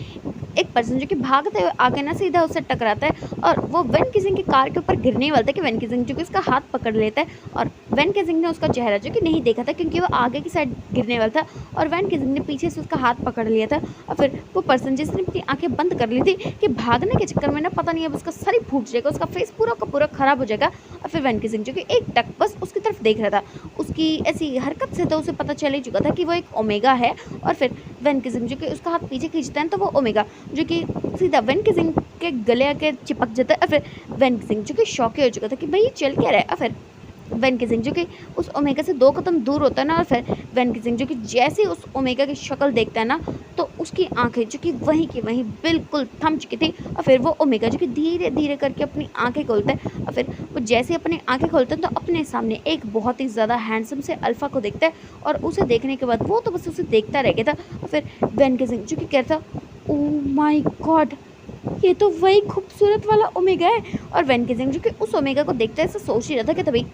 एक पर्सन जो कि भागते हुए आके ना सीधा उससे टकराता है, और वो वेन किसिंग की कार के ऊपर गिरने वाला था कि वेन किसिंग जो कि उसका हाथ पकड़ लेता है। और वेन किसिंग ने उसका चेहरा जो कि नहीं देखा था, क्योंकि वो आगे की साइड गिरने वाला था, और वेन किसिंग ने पीछे से उसका हाथ पकड़ लिया था। और फिर वो पर्सन जिसने अपनी आंखें बंद कर ली थी कि भागने के चक्कर में ना पता नहीं अब उसका सर ही फूट जाएगा, उसका फेस पूरा का पूरा खराब हो जाएगा। और फिर वेन किसिंग जो कि एक टक बस उसकी तरफ देख रहा था, उसकी ऐसी हरकत से तो उसे पता चल ही चुका था कि वो एक ओमेगा है। और फिर वेन किसिंग जो कि उसका हाथ पीछे खींचता है तो वो ओमेगा जो कि सीधा वेन किसिंग के गले आके चिपक जाता है। और फिर वेन किसिंग जो कि शॉक हो चुका था कि भाई ये चल क्या रहा है। और फिर वेन किसिंग जो कि उस ओमेगा से 2 कदम दूर होता है ना, और फिर वेन किसिंग जो कि जैसे ही उस ओमेगा की शक्ल देखता है ना, तो उसकी आंखें जो कि वहीं की वहीं बिल्कुल थम चुकी थी। और फिर वो ओमेगा जो कि धीरे धीरे करके अपनी आंखें खोलता है, और फिर वो जैसे अपनी आंखें खोलता है तो अपने सामने एक बहुत ही ज़्यादा हैंडसम से अल्फ़ा को देखता है, और उसे देखने के बाद वो तो बस उसे देखता रह गया था। और फिर वेन किसिंग जो कि कहता, ओह माय गॉड, ये तो वही खूबसूरत वाला ओमेगा है। और वेन किसिंग जो कि उस ओमेगा को देखते ऐसा सोच ही रहा था कि तभी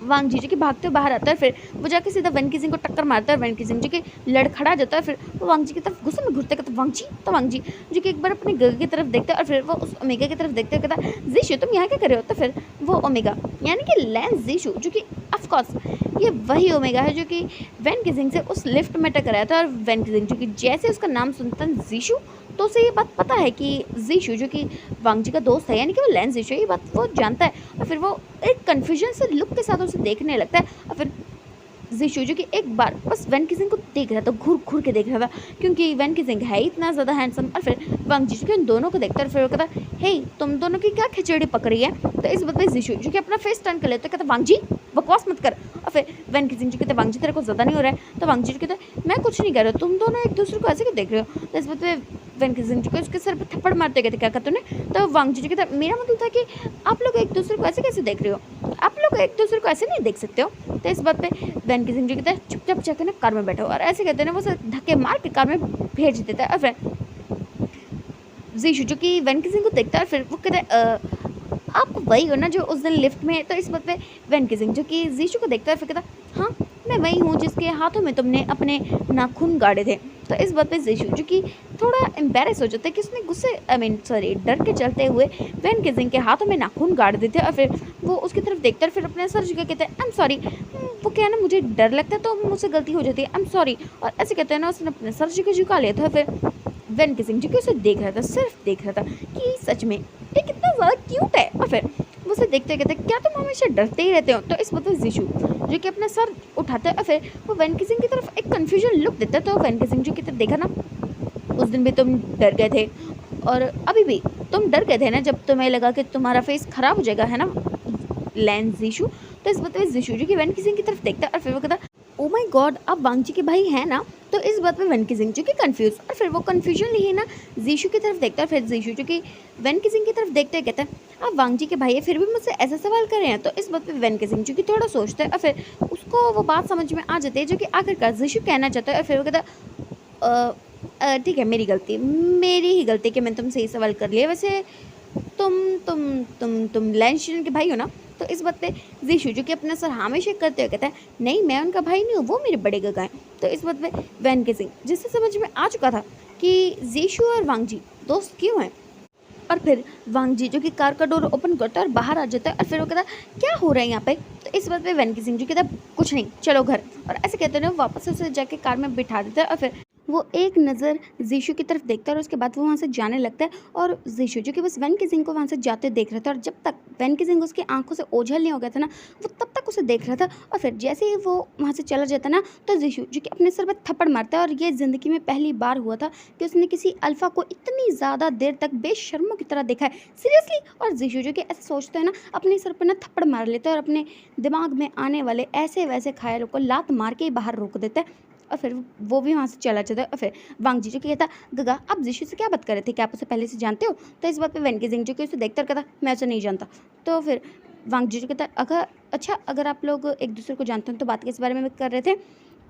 वांग जी जो कि भागते हुए बाहर आता है, फिर वो जाके सीधा वेन किसिंग को टक्कर मारता है, वेन किसिंग जो कि लड़खड़ा जाता है। फिर वो वांग जी की तरफ गुस्से में घूरते कहता, वांग जी। तो वांग जी जो कि एक बार अपने गग की तरफ देखता है, और फिर वो उस ओमेगा की तरफ देखते हुए कहता, जीशु तुम यहाँ क्या कर रहे हो? तो फिर वो ओमेगा यानी कि लैंस जीशु जो कि ऑफकोर्स ये वही ओमेगा है जो कि वेन किसिंग से उस लिफ्ट में टकराया था। और वेन किसिंग जो कि जैसे उसका नाम सुनता है जीशु, तो उसे ये बात पता है कि जीशु जो कि वांग जी का दोस्त है, यानी कि वो लैंस जीशु है, ये बात वो जानता है। और फिर वो एक कन्फ्यूजन से लुक के साथ उसे देखने लगता है। और फिर जीशु जो कि एक बार बस वेन किसिंग को देख रहा था, घूर घूर के देख रहा था, क्योंकि वेन किसिंग है इतना ज़्यादा हैंडसम। और फिर वांग जी जो कि उन दोनों को देखता है, फिर वो कहता, हे तुम दोनों की क्या खिचड़ी पकड़ी है? तो इस बात पर जीशु जो कि अपना फेस टर्न कर लेता है, कहता, वांग जी बकवास मत कर। और फिर वेन किसिंग जो कहते, वांग जी तेरे को ज़्यादा नहीं हो रहा है? तो वांग जी जो कहते, मैं कुछ नहीं कर रहा, तुम दोनों एक दूसरे को ऐसे क्यों देख रहे हो? तो इस बात पर वेन किसिंग जो कि उसके सर पर थप्पड़ मारते कहते, क्या कहते तूने? तो वांग जी जो कहता, मेरा मतलब था कि आप लोग एक दूसरे को ऐसे कैसे देख रहे हो? आप लोग एक दूसरे को ऐसे नहीं देख सकते हो। तो इस बात पे वैन किसिंग जो कहता है चुपचाप जाकर ना कार में बैठो, और ऐसे कहते हैं ना वो उसे धक्के मार के कार में भेज देता है। और फिर जीशु जो कि वैन किसिंग को देखता है, फिर वो कहता है आप वही हो ना जो उस दिन लिफ्ट में। तो इस बात पे वैन किसिंग जो कि जीशु को देखता है, फिर कहता हाँ मैं वही हूँ जिसके हाथों में तुमने अपने नाखून गाड़े थे। तो इस बात पे जीशु जो कि थोड़ा एम्बेरस हो जाता है कि उसने गुस्से सॉरी डर के चलते हुए वैन किसिंग के हाथों में नाखून गाड़ देते। और फिर वो उसकी तरफ देखता है, फिर अपने सर झुका कहते हैं आई एम सॉरी, वो क्या है ना मुझे डर लगता है तो मुझसे गलती हो जाती है, आई एम सॉरी। और ऐसे कहते हैं ना उसने अपने सर झुका लिया था। फिर वैन किसिंग जो कि उसे देख रहा था, सिर्फ देख रहा था कि सच में ये कितना ज़्यादा क्यूट है। और फिर वो उसे देखते कहते क्या तुम हमेशा डरते ही रहते हो। तो इस वक्त जीशु जो कि अपना सर उठाता है और फिर वो वैन किसिंग की तरफ एक कन्फ्यूजन लुक देता है। तो वैन किसिंग जो की तरफ देखा ना उस दिन भी तुम डर गए थे और अभी भी तुम डर गए थे ना जब तुम्हें लगा कि तुम्हारा फेस खराब हो जाएगा, है ना लैन जीशु। तो इस बात पे जीशु जो कि वैन किसिंग की तरफ देखता है और फिर वो कहता ओ माय गॉड आप वांग जी के भाई हैं ना। तो इस बात पे वैन किसिंग जो कि कंफ्यूज, और फिर वो कंफ्यूजन ही ना जीशु की तरफ देखता है। फिर जीशु जो कि वैन किसिंग की तरफ देखते कहता है आप वांग जी के भाई है फिर भी मुझसे ऐसा सवाल कर रहे हैं। तो इस बात पे वैन किसिंग जो कि थोड़ा सोचता है और फिर उसको वो बात समझ में आ जाती है जो कि आखिरकार जीशु कहना चाहता है। और फिर वो कहता ठीक है मेरी ही गलती कि मैंने तुमसे ये सवाल कर लिया। वैसे तुम लैंशन के भाई हो ना। तो इस बात पे जीशु जो कि अपना सर हमेशा करते हुए कहता है नहीं मैं उनका भाई नहीं हूँ, वो मेरे बड़े गगा हैं। तो इस बात पे वैन किसिंग जिससे समझ में आ चुका था कि जीशु और वांग जी दोस्त क्यों हैं। और फिर वांग जी जो कि कार का डोर ओपन करता है और बाहर आ जाता है और फिर वो कहता है क्या हो रहा है यहाँ पे। तो इस बात पे वैन किसिंग जो कहता है कुछ नहीं चलो घर। और ऐसे कहते हैं वापस उसे जाके कार में बिठा देता है और फिर वो एक नज़र जीशु की तरफ देखता है और उसके बाद वो वहाँ से जाने लगता है। और जीशु जो कि बस वैन किसिंग को वहाँ से जाते देख रहा था, और जब तक वैन किसिंग उसकी आंखों से ओझल नहीं हो गया था ना वो तब तक उसे देख रहा था। और फिर जैसे ही वो वहाँ से चला जाता ना तो जीशु जो कि अपने सर पर थप्पड़ मारता है, और ये ज़िंदगी में पहली बार हुआ था कि उसने किसी अल्फ़ा को इतनी ज़्यादा देर तक बेशर्मों की तरह देखा है, सीरियसली। और जीशु जो कि ऐसे सोचता है ना अपने सर पर ना थप्पड़ मार लेता है और अपने दिमाग में आने वाले ऐसे वैसे ख्यालों को लात मार के ही बाहर रोक देता है। और फिर वो भी वहाँ से चला जाता है। और फिर वांग जी जो कहता गगा आप जीशु से क्या बात कर रहे थे, क्या आप उसे पहले से जानते हो। तो इस बात पे वैन किसिंग जो कि उसे देखकर कहता मैं उसे नहीं जानता। तो फिर वांग जी जो कहता अगर अच्छा अगर आप लोग एक दूसरे को जानते हो तो बात किस बारे में कर रहे थे।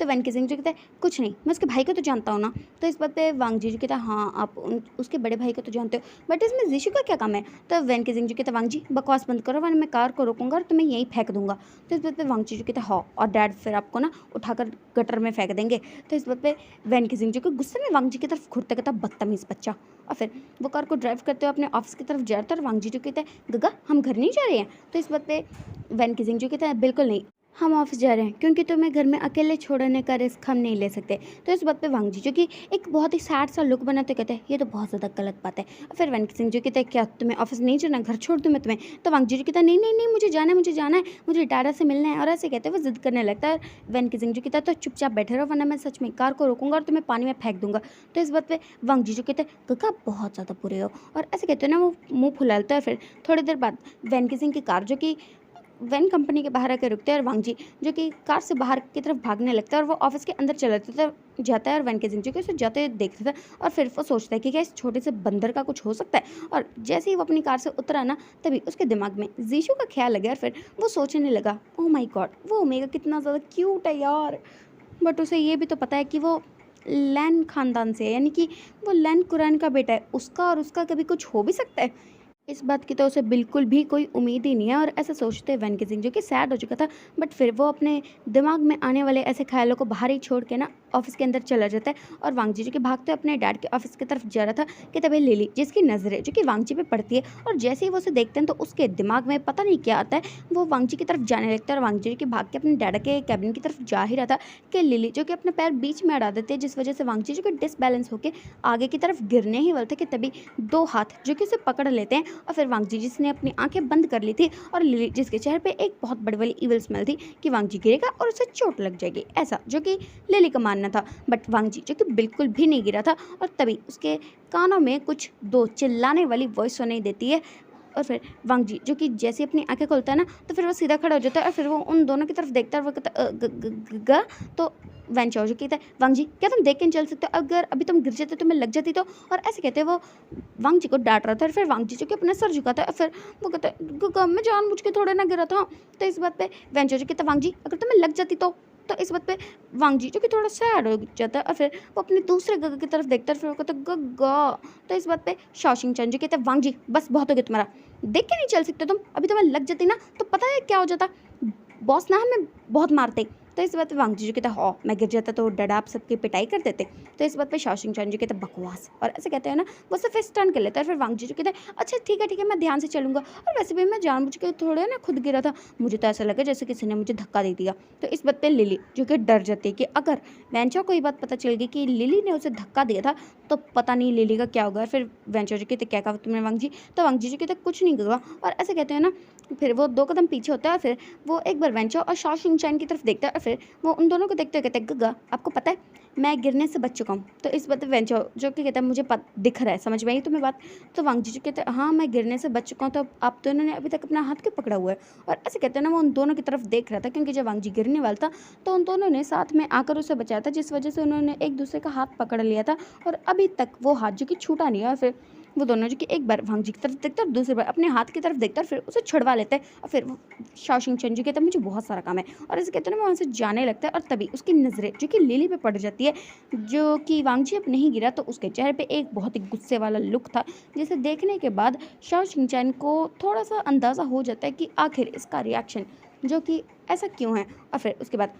तो वैन किसिंग जो कहता है कुछ नहीं मैं उसके भाई को तो जानता हूँ ना। तो इस बात पे वांग जी जो कहता हाँ आप उसके बड़े भाई को तो जानते हो बट इसमें जीशु का क्या काम है। तो वैन किसिंग जो कहता वांग जी बकवास बंद करो वरना मैं कार को रोकूंगा और तुम्हें यहीं फेंक दूंगा। तो इस बात पे वांग जी जो कहता हाँ और डैड फिर आपको ना उठाकर गटर में फेंक देंगे। तो इस बात पे वैन किसिंग जो कि गुस्से में वांग जी की तरफ घुरता कहता बदतमीज़ बच्चा। और फिर वो कार को ड्राइव करते हुए अपने ऑफिस की तरफ जाता है और वांग जी जो कहता है गगा हम घर नहीं जा रहे हैं। तो इस बात पे वैन किसिंग जो कहता है बिल्कुल नहीं हम ऑफिस जा रहे हैं क्योंकि तुम्हें घर में अकेले छोड़ने का रिस्क हम नहीं ले सकते। तो इस बात पे वांग जी जो कि एक बहुत ही सैड सा लुक बनाते कहते हैं ये तो बहुत ज़्यादा गलत बात है। और फिर वैन किसिंग जो कहते हैं क्या तुम्हें ऑफिस नहीं जाना घर छोड़ दूँ मैं तुम्हें। तो वांग जी जो कहता है नहीं मुझे जाना है मुझे डायरा से मिलना है। और ऐसे कहते हैं वो जिद करने लगता है। वैन किसिंग जो कहता है तो चुपचाप बैठे रहो वरना मैं सच में कार को रोकूंगा और तुम्हें पानी में फेंक दूंगा। तो इस बात पे वांग जी जो कहते हैं गगा बहुत ज़्यादा बुरे हो। और ऐसे कहते हैं ना वो मुँह फुलाता है। फिर थोड़ी देर बाद वैन किसिंग की कार जो कि वैन कंपनी के बाहर आकर रुकते हैं और वांग जी जो कि कार से बाहर की तरफ भागने लगता है और वो ऑफिस के अंदर चला जाता है। और वैन किसिंग जो कि उसे जाते देख रहा था और फिर वो सोचता है कि क्या इस छोटे से बंदर का कुछ हो सकता है। और जैसे ही वो अपनी कार से उतरा ना तभी उसके दिमाग में जीशु का ख्याल लगा और फिर वो सोचने लगा ओह माय गॉड वो ओमेगा कितना ज़्यादा क्यूट है यार। बट उसे ये भी तो पता है कि वो लैन खानदान से है, यानी कि वो लैन कुरैन का बेटा है, उसका और उसका कभी कुछ हो भी सकता है। इस बात की तो उसे बिल्कुल भी कोई उम्मीद ही नहीं है। और ऐसा सोचते वैन किसिंग जो कि सैड हो चुका था बट फिर वो अपने दिमाग में आने वाले ऐसे ख्यालों को बाहर ही छोड़ के ना ऑफिस के अंदर चला जाता है। और वांग जी जो कि भागते अपने डैड के ऑफिस की तरफ जा रहा था कि तभी लिली जिसकी नज़रें जो कि वांग जी पे पड़ती है और जैसे ही वो उसे देखते हैं तो उसके दिमाग में पता नहीं क्या आता है, वो वांग जी की तरफ जाने लगता है। और वांग जी की भाग के अपने डैड के कैबिन की तरफ जा ही रहा था कि लिली जो कि अपने पैर बीच में अड़ा देते हैं जिस वजह से वांग जी जो कि डिसबैलेंस होकर आगे की तरफ गिरने ही वाले थे कि तभी दो हाथ जो कि उसे पकड़ लेते हैं। और फिर वांग जी जिसने अपनी आंखें बंद कर ली थी और लिली जिसके चेहरे पे एक बहुत बड़ी वाली इविल स्मेल थी कि वांग जी गिरेगा और उसे चोट लग जाएगी, ऐसा जो कि लिली का मानना था। बट वांग जी जो कि बिल्कुल भी नहीं गिरा था और तभी उसके कानों में कुछ दो चिल्लाने वाली वॉइस सुनाई देती है और फिर वांग जी जो कि जैसे अपनी आंखें खोलता है ना तो फिर वो सीधा खड़ा हो जाता है और फिर वो उन दोनों की तरफ देखता है और वो कहता है तो वेंचो जो कहता है वांग जी क्या तुम देख के नहीं चल सकते, अगर अभी तुम गिर जाते तो मैं लग जाती तो। और ऐसे कहते हैं वो वांग जी को डांट रहा था और फिर वांग जी जो कि अपना सर झुकाता है और फिर वो कहता है मैं जानबूझ के थोड़े ना गिरा था। तो इस बात पे वेंचो जो कहता है वांग जी अगर तुम्हें लग जाती तो इस बात पे वांग जी जो कि थोड़ा सैड हो जाता है और फिर वो अपने दूसरे गगा की तरफ देखता है, फिर वो कहता है गगा। तो इस बात पे शाओशिंग चैन जो कहते हैं वांग जी बस बहुत हो गया तुम्हारा, देख के नहीं चल सकते तुम, अभी तुम्हें लग जाती ना तो पता है क्या हो जाता, बॉस ना हमें बहुत मारते। तो इस बात पे वांग जी जो कहता है हाँ मैं गिर जाता तो डैडा आप सबकी पिटाई कर देते। तो इस बात पे शाओशिंग चैन जो कहता है बकवास, और ऐसे कहते हैं ना वो सिर्फ स्टन कर लेता है। फिर वांग जी जो कहता है अच्छा ठीक है मैं ध्यान से चलूंगा, और वैसे भी मैं जानबूझ के थोड़ा ना खुद गिरा था, मुझे तो ऐसा लगा जैसे किसी ने मुझे धक्का दे दिया। तो इस बात पे लिली जो कि डर जाती है कि अगर वेंचो को ये बात पता चल गई कि लिली ने उसे धक्का दिया था तो पता नहीं लिली का क्या होगा। फिर वेंचो जो कहते क्या कहा तुमने वांग जी, तो वांग जी जो कहते कुछ नहीं होगा। और ऐसे कहते हैं ना फिर वो 2 कदम पीछे होता है, फिर वो एक बार वेंचो और शाओशिंग चैन की तरफ देखता है और फिर वो उन दोनों को देखते हुए कहते हैं गगा आपको पता है मैं गिरने से बच चुका हूँ। तो इस बात पे वेंचो जो कि कहता है मुझे दिख रहा है, समझ में आई तुम्हें बात। तो वांग जी जो कहते हैं हाँ मैं गिरने से बच चुका हूँ, तो आप दोनों ने अभी तक अपना हाथ क्यों पकड़ा हुआ है। और ऐसे कहते हैं ना वो उन दोनों की तरफ देख रहा था क्योंकि जब वांग जी गिरने वाला था तो उन दोनों ने साथ में आकर उसे बचाया था, जिस वजह से उन्होंने एक दूसरे का हाथ पकड़ लिया था और अभी तक वो हाथ जो कि छूटा नहीं है। और फिर वो दोनों जो कि एक बार वांग जी की तरफ देखता है और दूसरी बार अपने हाथ की तरफ देखता है और फिर उसे छुड़वा लेता है। और फिर शाओशिंग चैन जी कहता है मुझे बहुत सारा काम है, और ऐसे कहते हैं ना वो वहाँ से जाने लगता है। और तभी उसकी नज़रें जो कि लिली पे पड़ जाती है, जो कि वांग जी अब नहीं गिरा तो उसके चेहरे पे एक बहुत ही गुस्से वाला लुक था, जिसे देखने के बाद शाओशिंग चैन को थोड़ा सा अंदाज़ा हो जाता है कि आखिर इसका रिएक्शन जो कि ऐसा क्यों है। और फिर उसके बाद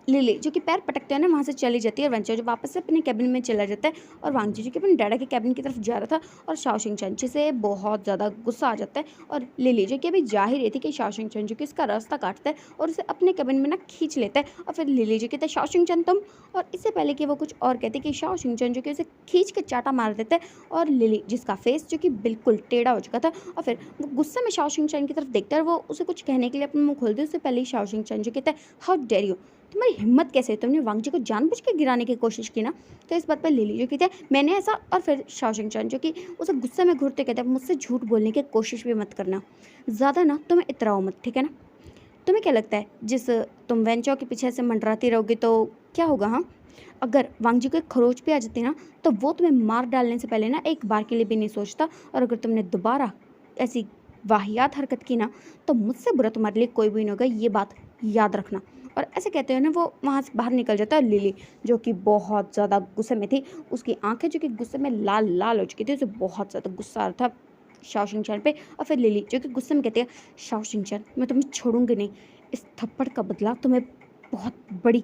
लिली जो कि पैर पटकते हैं ना वहाँ से चली जाती है और वेंचर जो वापस से अपने कैबिन में चला जाता है और वांग जी जो कि अपने डैडा के कैबिन की तरफ जा रहा था और शाओशिंग चैन से बहुत ज़्यादा गुस्सा आ जाता है। और लिली जो कि अभी जा ही रही थी कि शाओशिंग चैन जो कि इसका रास्ता काटता है और उसे अपने कैबिन में ना खींच लेता है। और फिर लिली जो कहते हैं शाओशिंग चैन तुम, और इससे पहले कि वो कुछ और कहते कि शाओशिंग चैन जो कि उसे खींच के चाटा मार देता है। और लिली जिसका फेस जो कि बिल्कुल टेढ़ा हो चुका था और फिर वो गुस्से में शाओशिंग चैन की तरफ देखता है और वो उसे कुछ कहने के लिए अपना मुंह खोलते उससे पहले ही शाओशिंग चैन जो कहता है हाउ डेयर यू, तुम्हारी हिम्मत कैसे है, तुमने वांग जी को जानबूझ के गिराने की कोशिश की ना। तो इस बात पर लिली जो कहते हैं मैंने ऐसा, और फिर शाओशिंग चैन जो कि उसे गुस्से में घूरते कहते हैं मुझसे झूठ बोलने की कोशिश भी मत करना, ज़्यादा ना तुम्हें इतराओ मत, ठीक है ना। तुम्हें क्या लगता है जिस तुम वेंचो के पीछे से मंडराती रहोगी तो क्या होगा। हाँ अगर वांग जी को एक खरोच भी आ जाती ना तो वो तुम्हें मार डालने से पहले ना एक बार के लिए भी नहीं सोचता, और अगर तुमने दोबारा ऐसी वाहियात हरकत की ना तो मुझसे बुरा तुम्हारे लिए कोई भी नहीं होगा, ये बात याद रखना। और ऐसे कहते हैं ना वो वहाँ से बाहर निकल जाता है। लिली जो कि बहुत ज़्यादा गुस्से में थी, उसकी आंखें जो कि गुस्से में लाल लाल हो चुकी थी, उसे बहुत ज़्यादा गुस्सा आ रहा था शाओशिंग चैन पे। और फिर लिली जो कि गुस्से में कहती है शाओशिंग चैन मैं तुम्हें छोड़ूंगी नहीं, इस थप्पड़ का बदला तुम्हें बहुत बड़ी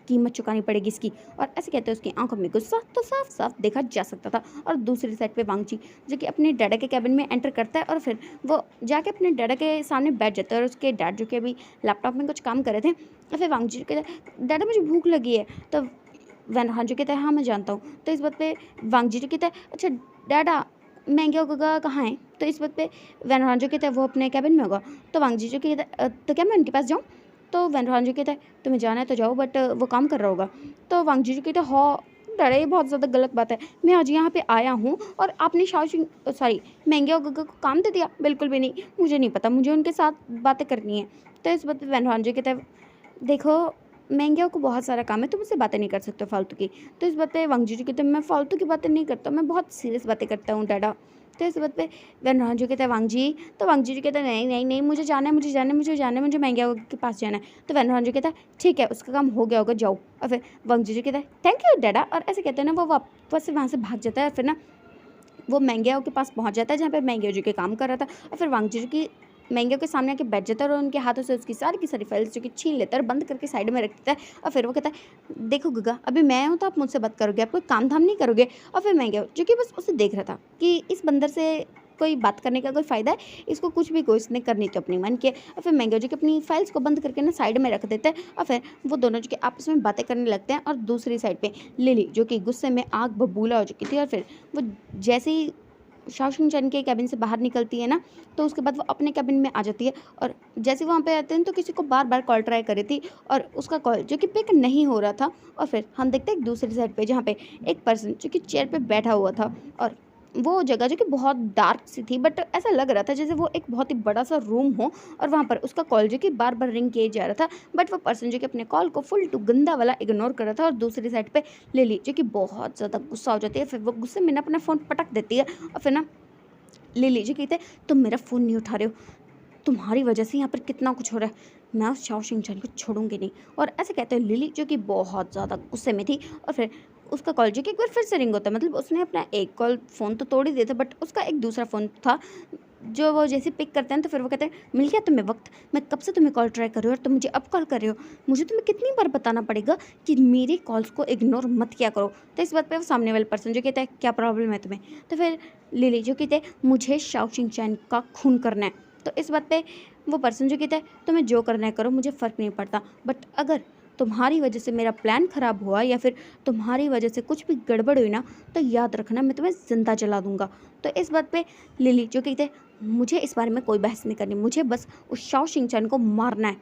कीमत चुकानी पड़ेगी इसकी। और ऐसे कहते हैं उसकी आंखों में गुस्सा तो साफ साफ देखा जा सकता था। और दूसरी साइड पे वांग जी जो कि अपने डैडा के कैबिन में एंटर करता है और फिर वो जाके अपने डैडा के सामने बैठ जाता है, और उसके डैड जो कि अभी लैपटॉप में कुछ काम कर रहे थे। और फिर वांग जी कहते हैं डैडा मुझे भूख लगी है, तो वैन हाँ जो कहता है हाँ मैं जानता हूँ। तो इस बात पे वांग जी जो कहता है अच्छा डैडा महंगे होगा कहाँ है। तो इस बात पे वैन हाँ जो कहता है वो अपने कैबिन में होगा। तो वांग जी जो कहता है तो क्या मैं उनके पास जाऊँ। तो वैन जी कहता है तुम्हें जाना है तो जाओ, बट वो काम कर रहा होगा। तो वांग जी कहते हैं हाँ डरे ये बहुत ज़्यादा गलत बात है, मैं आज यहाँ पे आया हूँ और आपने शाओशिंग सॉरी महंगे और गग्गा को काम दे दिया, बिल्कुल भी नहीं, मुझे नहीं पता, मुझे उनके साथ बातें करनी है। तो इस बात पे वैन जी कहते हैं देखो महंगे को बहुत सारा काम है, तुम उससे बातें नहीं कर सकते फालतू की। तो इस बात पे वांग जी कहते हैं मैं फालतू की बातें नहीं करता, मैं बहुत सीरियस बातें करता हूँ डैडा। तो इस बात पे वैन जी कहते हैं वांग जी, तो वांग जी कहते हैं नहीं नहीं नहीं मुझे जाना है, मुझे जाना है, मुझे जाना है, मुझे महंगे के पास जाना है। तो वैन जी कहता है ठीक है उसका काम हो गया होगा जाओ। और फिर वांग जी कहता है थैंक यू डैडा, और ऐसे कहते हैं ना वो वापस से वहाँ से भाग जाता है। फिर ना वो महंगे के पास पहुँच जाता है जहाँ पे महंगे जी के काम कर रहा था। और फिर वांग जी की महंगे के सामने आके बैठ जाता है और उनके हाथों से उसकी सारी की सारी फाइल्स जो कि छीन लेता है और बंद करके साइड में रख देता है। और फिर वो कहता है देखो गगा अभी मैं हूँ तो आप मुझसे बात करोगे, आप कोई काम धाम नहीं करोगे। और फिर महंगे जो कि बस उसे देख रहा था कि इस बंदर से कोई बात करने का कोई फ़ायदा है, इसको कुछ भी कोई इसने करनी तो अपनी मन की है। और फिर मैंगो जो कि अपनी फाइल्स को बंद करके ना साइड में रख देते हैं और फिर वो दोनों जो कि आपस में बातें करने लगते हैं। और दूसरी साइड पे लिली जो कि गुस्से में आग बबूला हो चुकी थी, और फिर वो जैसे ही शाओशिंग चैन के कैबिन से बाहर निकलती है ना तो उसके बाद वो अपने कैबिन में आ जाती है। और जैसे वहाँ पे आते हैं तो किसी को बार बार कॉल ट्राई करी थी और उसका कॉल जो कि पिक नहीं हो रहा था। और फिर हम देखते हैं एक दूसरी साइड पे जहाँ पे एक पर्सन जो कि चेयर पे बैठा हुआ था और वो जगह जो कि बहुत डार्क सी थी, बट ऐसा लग रहा था जैसे वो एक बहुत ही बड़ा सा रूम हो और वहाँ पर उसका कॉल जो कि बार बार रिंग किया जा रहा था, बट वो पर्सन जो कि अपने कॉल को फुल टू गंदा वाला इग्नोर कर रहा था। और दूसरी साइड पे लिली जो कि बहुत ज़्यादा गुस्सा हो जाती है, फिर वो गुस्से में ना अपना फ़ोन पटक देती है और फिर ना लिली जो कहते हैं तुम मेरा फ़ोन नहीं उठा रहे हो, तुम्हारी वजह से यहाँ पर कितना कुछ हो रहा है, मैं उस शाओ शिंगचैन को छोड़ूंगी नहीं। और ऐसे कहते हैं लिली जो कि बहुत ज़्यादा गुस्से में थी। और फिर उसका कॉल जो कि एक बार फिर से रिंग होता है, मतलब उसने अपना एक कॉल फ़ोन तो तोड़ ही दिया था, बट उसका एक दूसरा फ़ोन था जो वो जैसे पिक करते हैं तो फिर वो कहते हैं मिल गया तुम्हें वक्त, मैं कब से तुम्हें कॉल ट्राई कर रही हूँ और तुम मुझे अब कॉल कर रहे हो, मुझे तुम्हें कितनी बार बताना पड़ेगा कि मेरे कॉल्स को इग्नोर मत किया करो। तो इस बात पे वो सामने वाले पर्सन जो कहता है क्या प्रॉब्लम है तुम्हें। तो फिर लिली जो कहते हैं मुझे शाओ शिंगचैन का खून करना है। तो इस बात पे वो पर्सन जो कहता है तुम्हें जो करना है करो, मुझे फ़र्क नहीं पड़ता, बट अगर तुम्हारी वजह से मेरा प्लान ख़राब हुआ या फिर तुम्हारी वजह से कुछ भी गड़बड़ हुई ना, तो याद रखना मैं तुम्हें ज़िंदा जला दूंगा। तो इस बात पे लिली जो कहते हैं मुझे इस बारे में कोई बहस नहीं करनी, मुझे बस उस शाओ शिंगचैन को मारना है।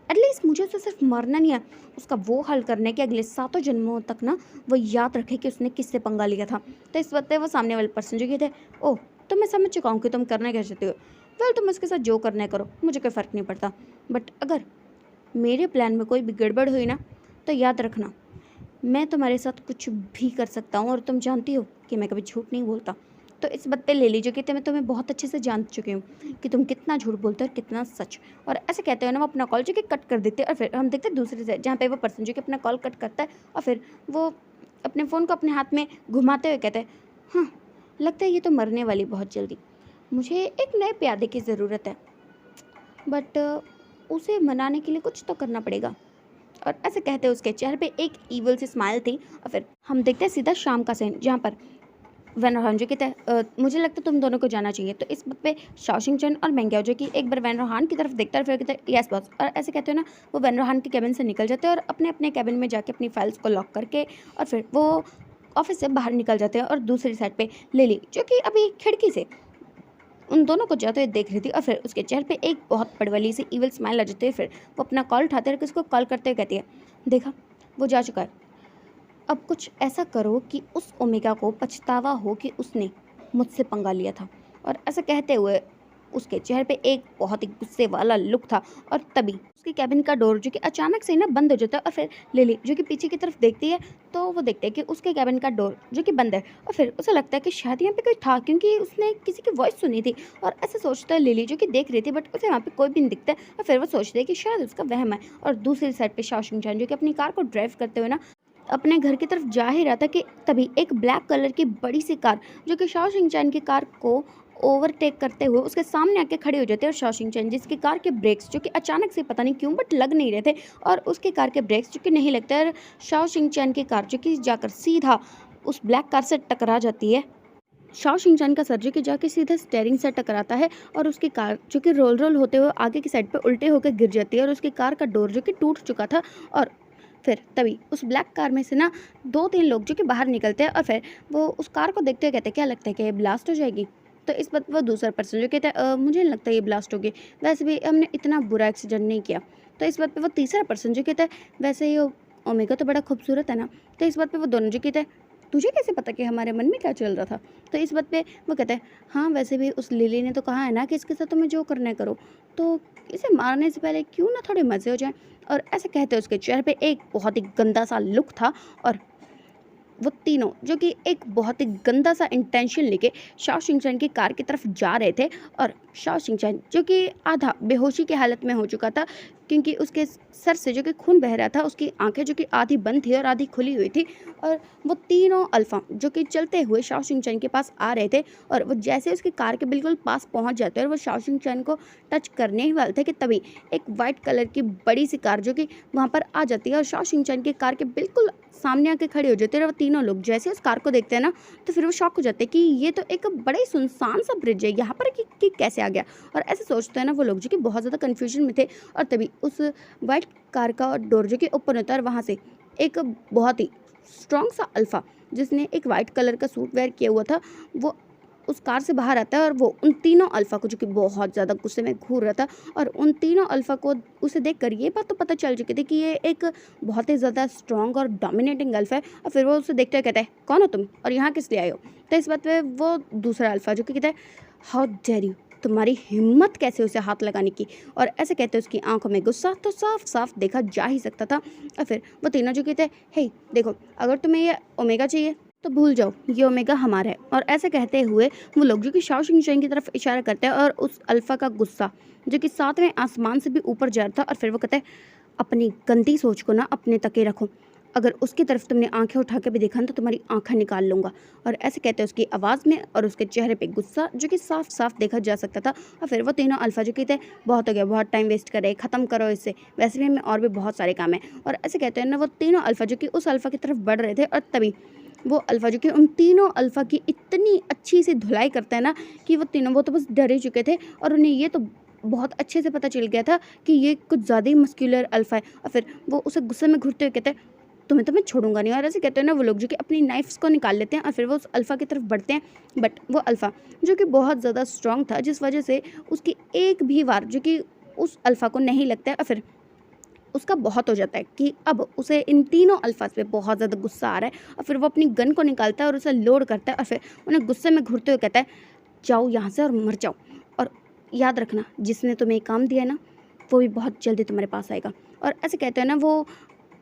एटलीस्ट मुझे उसे सिर्फ मारना नहीं है, उसका वो हल करना है कि अगले 7 जन्मों तक ना वो याद रखे कि उसने किससे पंगा लिया था। तो इस बात पे वो सामने वाले पर्सन जो कहते हैं ओह, तो मैं समझ चुका हूँ कि तुम करना क्या चाहते हो, वेल तुम उसके साथ जो करना है करो, मुझे कोई फ़र्क नहीं पड़ता, बट अगर मेरे प्लान में कोई भी गड़बड़ हुई ना, तो याद रखना मैं तुम्हारे साथ कुछ भी कर सकता हूँ और तुम जानती हो कि मैं कभी झूठ नहीं बोलता। तो इस बात पे ले लीजिए कि मैं तुम्हें बहुत अच्छे से जान चुकी हूँ कि तुम कितना झूठ बोलते हो और कितना सच। और ऐसे कहते हो ना वो अपना कॉल जो कि कट कर देते हैं और फिर हम देखते हैं दूसरी साइड जहाँ पे वो पर्सन जो कि अपना कॉल कट करता है और फिर वो अपने फ़ोन को अपने हाथ में घुमाते हुए कहते हैं हाँ, लगता है ये तो मरने वाली बहुत जल्दी, मुझे एक नए प्यादे की ज़रूरत है, बट उसे मनाने के लिए कुछ तो करना पड़ेगा। और ऐसे कहते उसके चेहरे पे एक ईवल सी स्माइल थी। और फिर हम देखते हैं सीधा शाम का सीन जहाँ पर वैन रोहान जो कहता है मुझे लगता है तुम दोनों को जाना चाहिए। तो इस बात पे शाओ शिंगचैन और मेंग्याओ जो कि एक बार वैन रोहान की तरफ देखता है, फिर कहता है यस बॉस। और ऐसे कहते हो ना वो वैन रोहान के कैबिन से निकल जाते हैं और अपने अपने कैबिन में जाके अपनी फाइल्स को लॉक करके और फिर वो ऑफिस से बाहर निकल जाते हैं। और दूसरी साइड पे लिली जो कि अभी खिड़की से उन दोनों को जाते हुए देख रही थी और फिर उसके चेहरे पे एक बहुत बड़वाली सी इविल स्माइल आ जाती है। फिर वो अपना कॉल उठाते हैं, किसको कॉल करते हुए कहती है देखा वो जा चुका है, अब कुछ ऐसा करो कि उस ओमेगा को पछतावा हो कि उसने मुझसे पंगा लिया था। और ऐसा कहते हुए उसके चेहरे पे एक बहुत ही गुस्से वाला लुक था। और तभी उसके कैबिन का डोर जो कि अचानक से ही ना बंद हो जाता है और फिर लिली जो कि पीछे की तरफ देखती है तो वो देखते हैं कि उसके कैबिन का डोर जो कि बंद है। और फिर उसे लगता है कि शायद यहाँ पे कोई था क्योंकि उसने किसी की वॉइस सुनी थी। और ऐसा सोचता है लिली जो कि देख रही थी, बट उसे वहाँ पे कोई भी नहीं दिखता है। और फिर वो सोचती है कि शायद उसका वहम है। और दूसरी साइड पे शाओ शिंगचैन जो कि अपनी कार को ड्राइव करते हुए ना अपने घर की तरफ जा ही रहा था कि तभी एक ब्लैक कलर की बड़ी सी कार जो कि शाओ शिंगचैन की कार को ओवरटेक करते हुए उसके सामने आके खड़ी हो जाती है। और शाओ शिंगचैन जिसकी कार के ब्रेक्स जो कि अचानक से पता नहीं क्यों बट लग नहीं रहे थे और उसके कार के ब्रेक्स जो कि नहीं लगते और शाओ शिंगचैन की कार जो कि जाकर सीधा उस ब्लैक कार से टकरा जाती है। शाओ शिंगचैन का सर जो कि जाके सीधा स्टेयरिंग से टकराता है और उसकी कार जो कि रोल रोल होते हुए आगे की साइड पे उल्टे होकर गिर जाती है और उसकी कार का डोर जो कि टूट चुका था। और फिर तभी उस ब्लैक कार में से ना 2-3 लोग जो कि बाहर निकलते हैं और फिर वो उस कार को देखते हुए कहते हैं क्या लगता है कि ये ब्लास्ट हो जाएगी। तो इस बात वो दूसरा पर्सन जो कहता है मुझे नहीं लगता ये ब्लास्ट होगी, वैसे भी हमने इतना बुरा एक्सीडेंट नहीं किया। तो इस बात पे वो तीसरा पर्सन जो कहता है वैसे ये ओमेगा तो बड़ा खूबसूरत है ना। तो इस बात पे वो दोनों जो कहते हैं तुझे कैसे पता कि हमारे मन में क्या चल रहा था। तो इस बात पे वो कहते हैं हाँ वैसे भी उस लिली ने तो कहा है ना कि इसके साथ तुम्हें जो करना है करो, तो इसे मारने से पहले क्यों ना थोड़े मज़े हो जाएं। और ऐसे कहते उसके चेहरे पे एक बहुत ही गंदा सा लुक था। और वो तीनों जो कि एक बहुत ही गंदा सा इंटेंशन लेके शाओ शिंगचैन की कार की तरफ जा रहे थे। और शाओ शिंगचैन जो कि आधा बेहोशी की हालत में हो चुका था क्योंकि उसके सर से जो कि खून बह रहा था, उसकी आंखें जो कि आधी बंद थी और आधी खुली हुई थी। और वो तीनों अल्फा जो कि चलते हुए शाओ शिंगचैन के पास आ रहे थे और वो जैसे उसकी कार के बिल्कुल पास पहुंच जाते और वो शाओ शिंगचैन को टच करने ही वाले थे कि तभी एक वाइट कलर की बड़ी सी कार जो कि वहाँ पर आ जाती है और शाओ शिंगचैन की कार के बिल्कुल सामने आके खड़े हो जाते हैं। और वो तीनों लोग जैसे उस कार को देखते हैं ना तो फिर वो शॉक हो जाते हैं कि ये तो एक बड़ा ही सुनसान सा ब्रिज है, यहाँ पर कि कैसे आ गया। और ऐसे सोचते हैं ना वो लोग जो कि बहुत ज़्यादा कन्फ्यूजन में थे। और तभी उस वाइट कार का डोर जो कि ओपन होता है और वहाँ से एक बहुत ही स्ट्रॉन्ग सा अल्फ़ा जिसने एक वाइट कलर का सूट वेयर किया हुआ था वो उस कार से बाहर आता है और वो उन तीनों अल्फ़ा को, जो कि बहुत ज़्यादा गुस्से में घूर रहा था, और उन तीनों अल्फ़ा को उसे देखकर ये बात तो पता चल चुकी थी कि ये एक बहुत ही ज़्यादा स्ट्रॉन्ग और डोमिनेटिंग अल्फ़ा है। और फिर वो उसे देखते हुए कहता है, कौन हो तुम और यहाँ किस लिए आए हो? तो इस बात पे वो दूसरा अल्फ़ा जो कि कहता है, हाउ डेयर यू, तुम्हारी हिम्मत कैसे उसे हाथ लगाने की? और ऐसे कहते उसकी आंखों में गुस्सा तो साफ साफ देखा जा ही सकता था। और फिर वो तीनों जो कहते हैं, हे देखो, अगर तुम्हें ये ओमेगा चाहिए तो भूल जाओ, ये ओमेगा हमारा है। और ऐसे कहते हुए वो लोग जो कि शाओ शिंगचैन की तरफ इशारा करते हैं और उस अल्फ़ा का गुस्सा जो कि सातवें आसमान से भी ऊपर जा रहा था। और फिर वो कहते हैं, अपनी गंदी सोच को ना अपने तके रखो, अगर उसकी तरफ तुमने आंखें उठा के भी देखा ना तो तुम्हारी आंखें निकाल लूँगा। और ऐसे कहते हैं उसकी आवाज़ में और उसके चेहरे पे गुस्सा जो कि साफ साफ देखा जा सकता था। और फिर वो तीनों अल्फ़ा जो कहते हैं, बहुत हो गया, बहुत टाइम वेस्ट कर रहे, ख़त्म करो इससे, वैसे भी हमें और भी बहुत सारे काम हैं। और ऐसे कहते हैं ना वो तीनों अल्फ़ा जो कि उस अल्फ़ा की तरफ बढ़ रहे थे, और तभी वो अल्फ़ा जो कि उन तीनों अल्फ़ा की इतनी अच्छी सी धुलाई करता है ना कि वो तीनों, वो तो बस डर ही चुके थे और उन्हें ये तो बहुत अच्छे से पता चल गया था कि ये कुछ ज़्यादा ही मस्क्यूलर अल्फ़ा है। और फिर वो उसे गुस्से में घूरते हुए कहते हैं, तुम्हें तो मैं छोड़ूंगा नहीं। और ऐसे कहते हैं ना वो लोग जो कि अपनी नाइफ्स को निकाल लेते हैं और फिर वो उस अल्फ़ा की तरफ बढ़ते हैं। बट वो अल्फ़ा जो कि बहुत ज़्यादा स्ट्रॉन्ग था, जिस वजह से उसकी एक भी वार जो कि उस अल्फ़ा को नहीं लगता है, और फिर उसका बहुत हो जाता है कि अब उसे इन तीनों अल्फाज पे बहुत ज़्यादा गुस्सा आ रहा है। और फिर वो अपनी गन को निकालता है और उसे लोड करता है और फिर उन्हें गुस्से में घूरते हुए कहता है, जाओ यहाँ से और मर जाओ, और याद रखना जिसने तुम्हें काम दिया है ना वो भी बहुत जल्दी तुम्हारे पास आएगा। और ऐसे कहते हैं ना वो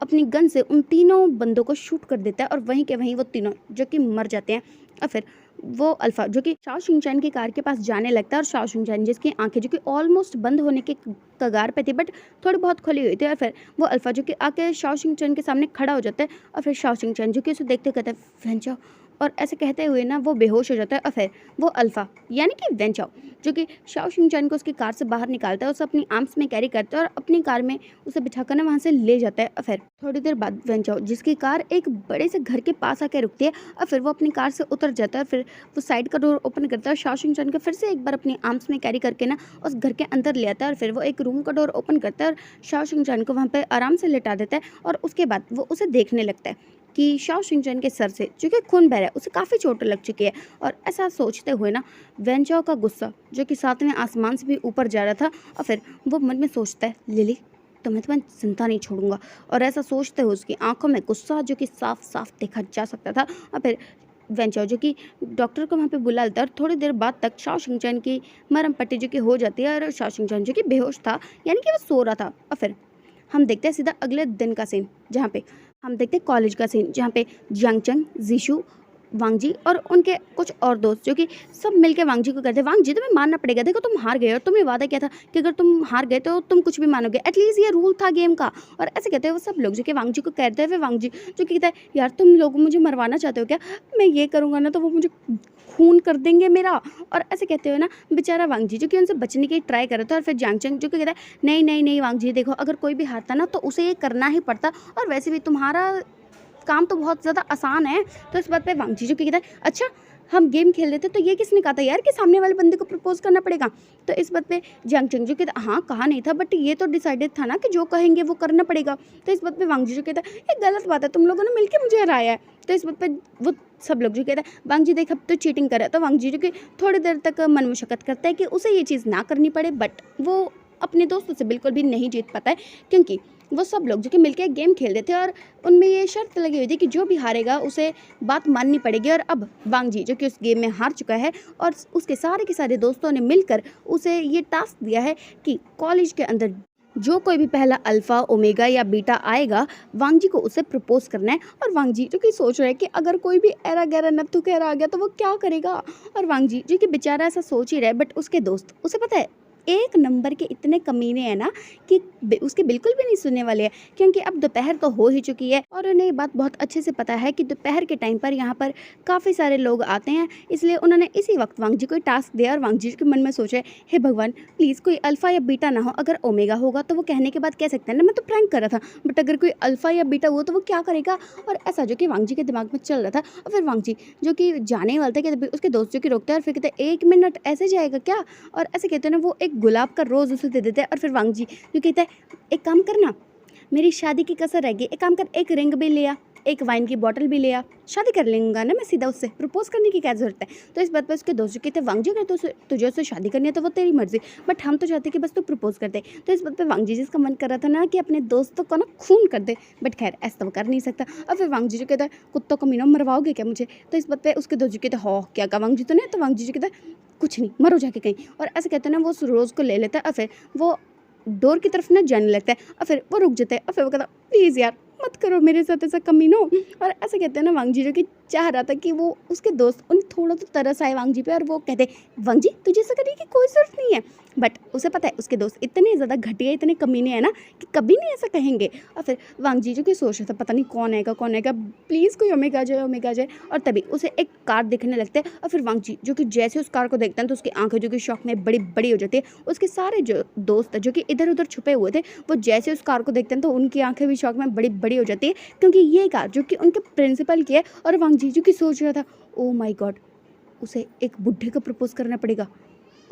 अपनी गन से उन तीनों बंदों को शूट कर देता है और वहीं के वहीं वो तीनों जो कि मर जाते हैं। और फिर वो अल्फ़ा जो कि शाओ शिंगचैन की कार के पास जाने लगता है, और शाओ शिंगचैन जिसकी आंखें जो कि ऑलमोस्ट बंद होने के कगार पे थी बट थोड़ी बहुत खुली हुई थी, और फिर वो अल्फ़ा जो कि आके शाओ शिंगचैन के सामने खड़ा हो जाता है। और फिर शाओ शिंगचैन जो कि उसे देखते कहता है, वेंचाओ, और ऐसे कहते हुए ना वो बेहोश हो जाता है। और फिर वो अल्फ़ा यानी कि वेंचाओ जो कि शाओ शिंगचैन को उसकी कार से बाहर निकालता है, उसे अपनी आर्म्स में कैरी करता है और अपनी कार में उसे बिठाकर ना वहाँ से ले जाता है। और फिर थोड़ी देर बाद वेंचाओ जिसकी कार एक बड़े से घर के पास आके रुकती है, और फिर वो अपनी कार से उतर जाता है और फिर वो साइड का डोर ओपन करता है और शाओ शिंगचैन को फिर से एक बार अपनी आर्म्स में कैरी करके ना उस घर के अंदर ले आता है। और फिर वो एक रूम का डोर ओपन करता है और शाओ शिंगचैन को वहाँ पे आराम से लेटा देता है। और उसके बाद वो उसे देखने लगता है कि शाओ शिंगचैन के सर से जो कि खून बह रहा है, उसे काफ़ी चोट लग चुकी है। और ऐसा सोचते हुए ना वेंचाओ का गुस्सा जो कि सातवें आसमान से भी ऊपर जा रहा था, और फिर वो मन में सोचता है, लिली तो मैं तुम्हें जिंदा नहीं छोड़ूंगा। और ऐसा सोचते हुए उसकी आंखों में गुस्सा जो कि साफ साफ देखा जा सकता था। और फिर वेंचाओ जो कि डॉक्टर को वहाँ पे बुला लेता है, और थोड़ी देर बाद तक शाओ शिंगचैन की मरहम पट्टी जो कि हो जाती है, और शाओ शिंगचैन जो कि बेहोश था यानी कि वो सो रहा था। और फिर हम देखते हैं सीधा अगले दिन का सीन, जहाँ पे हम देखते हैं कॉलेज का सीन, जहाँ पे जियांग चंग, जीशु, वांगजी और उनके कुछ और दोस्त जो कि सब मिलके वांगजी को कहते हैं, वांगजी तुम्हें मानना पड़ेगा, देखो तुम हार गए और तुमने वादा किया था कि अगर तुम हार गए तो तुम कुछ भी मानोगे, एटलीस्ट ये रूल था गेम का। और ऐसे कहते हैं वो सब लोग जो कि वांगजी को कहते हैं, वांगजी जो कि कहता है, यार तुम लोग मुझे मरवाना चाहते हो क्या? मैं ये करूँगा ना तो वो मुझे खून कर देंगे मेरा। और ऐसे कहते हुए ना बेचारा वांगजी जो कि उनसे बचने की ट्राई कर रहा था, और फिर जियांग चंग जो कि कहता है, नहीं नहीं नहीं वांगजी, देखो अगर कोई भी हारता ना तो उसे ये करना ही पड़ता, और वैसे भी तुम्हारा काम तो बहुत ज़्यादा आसान है। तो इस बात पे वांगजी जो कहता है, अच्छा हम गेम खेल रहे थे तो ये किसने कहा था यार कि सामने वाले बंदे को प्रपोज करना पड़ेगा? तो इस बात पे जियांग चंग जो कहता है, हाँ कहा नहीं था बट ये तो डिसाइडेड था ना कि जो कहेंगे वो करना पड़ेगा। तो इस बात पे वांगजी जो कहता है, ये गलत बात है, तुम लोगों ने मिलकर मुझे हराया है। तो इस बात पे वो सब लोग जो कहता है, वांगजी देख अब तो चीटिंग कर रहा है। तो वांगजी जो कि थोड़ी देर तक मन मुशक्कत करता है कि उसे ये चीज़ ना करनी पड़े, बट वो अपने दोस्तों से बिल्कुल भी नहीं जीत पाता है, क्योंकि वो सब लोग जो कि मिलकर एक गेम खेल रहे थे और उनमें ये शर्त लगी हुई थी कि जो भी हारेगा उसे बात माननी पड़ेगी। और अब वांगजी जो कि उस गेम में हार चुका है और उसके सारे के सारे दोस्तों ने मिलकर उसे ये टास्क दिया है कि कॉलेज के अंदर जो कोई भी पहला अल्फ़ा, ओमेगा या बीटा आएगा, वांगजी को उसे प्रपोज करना है। और वांगजी जो कि सोच रहा है कि अगर कोई भी एरा गैरा नत्थु खैरा आ गया तो वो क्या करेगा। और वांगजी जो कि बेचारा ऐसा सोच ही रहा है, बट उसके दोस्त उसे पता है एक नंबर के इतने कमीने हैं ना कि उसके बिल्कुल भी नहीं सुनने वाले हैं, क्योंकि अब दोपहर तो हो ही चुकी है और उन्हें ये बात बहुत अच्छे से पता है कि दोपहर के टाइम पर यहाँ पर काफ़ी सारे लोग आते हैं। इसलिए उन्होंने इसी वक्त वांगजी को टास्क दिया और वांगजी के मन में सोचे, हे भगवान प्लीज़ कोई अल्फ़ा या बीटा ना हो, अगर ओमेगा होगा तो वो कहने के बाद कह सकते हैं ना मैं तो प्रैंक कर रहा था, बट अगर कोई अल्फ़ा या बीटा हुआ तो वो क्या करेगा। और ऐसा जो कि वांगजी के दिमाग में चल रहा था। और फिर वांगजी जो कि जाने वाला था कि उसके दोस्त जो कि रोकते हैं और फिर कहते हैं, 1 मिनट ऐसे जाएगा क्या? और ऐसे कहते हैं ना वो एक गुलाब का रोज़ उसे दे देते हैं। और फिर वांगजी जो कहता है, एक काम करना, मेरी शादी की कसर रहेगी, एक काम कर एक रिंग भी ले आ। एक वाइन की बॉटल भी ले आ, शादी कर लेंगा ना मैं सीधा उससे, प्रपोज करने की क्या ज़रूरत है। तो इस बात पर उसके दोस्त जो कहते वांग जी, अगर तुझे उससे शादी करनी है तो वो तेरी मर्जी, बट हम तो चाहते कि बस तू प्रपोज कर दे। तो इस बात पे वांग जी जिसका मन कर रहा था ना कि अपने दोस्तों को ना खून कर दे, बट खैर ऐसा तो वो कर नहीं सकता। और फिर वांग जी जो कहता है कुत्तों को मीनों मरवाओगे क्या मुझे। तो इस बात पे उसके दोस्त जो कहते हैं हो क्या कहा वांग जी तूने। तो वांग जी जो कहता है कुछ नहीं, मरो जाके कहीं। और ऐसे कहते हैं ना, वो उस रोज़ को ले लेता है और फिर वो डोर की तरफ ना जाने लगता है और फिर वो रुक जाता है और फिर वो कहता प्लीज़ यार मत करो मेरे साथ ऐसा कमीनो। और ऐसे कहते हैं ना, वांग जी जो कि चाह रहा था कि वो उसके दोस्त उन थोड़ा तो तरस आए वांग जी पे और वो कहते वांग जी तुझे ऐसा करने की कोई ज़रूरत नहीं है, बट उसे पता है उसके दोस्त इतने ज़्यादा घटिया इतने कमीने हैं ना कि कभी नहीं ऐसा कहेंगे। और फिर वांग जी जो कि सोच रहा था पता नहीं कौन आएगा, प्लीज़ कोई ओमेगा आ जाए। और तभी उसे एक कार दिखने लगता है और फिर वांग जी जो कि जैसे उस कार को देखता है तो उसकी आंखें जो कि शौक में बड़ी बड़ी हो जाती है। उसके सारे जो दोस्त जो कि इधर उधर छुपे हुए थे वो जैसे उस कार को देखते हैं तो उनकी आंखें भी शौक में बड़ी बड़ी हो जाती है, क्योंकि ये कार जो कि उनके प्रिंसिपल की है। और वांग जी जो कि सोच रहा था ओ माय गॉड, उसे एक बुढ़े को प्रपोज करना पड़ेगा,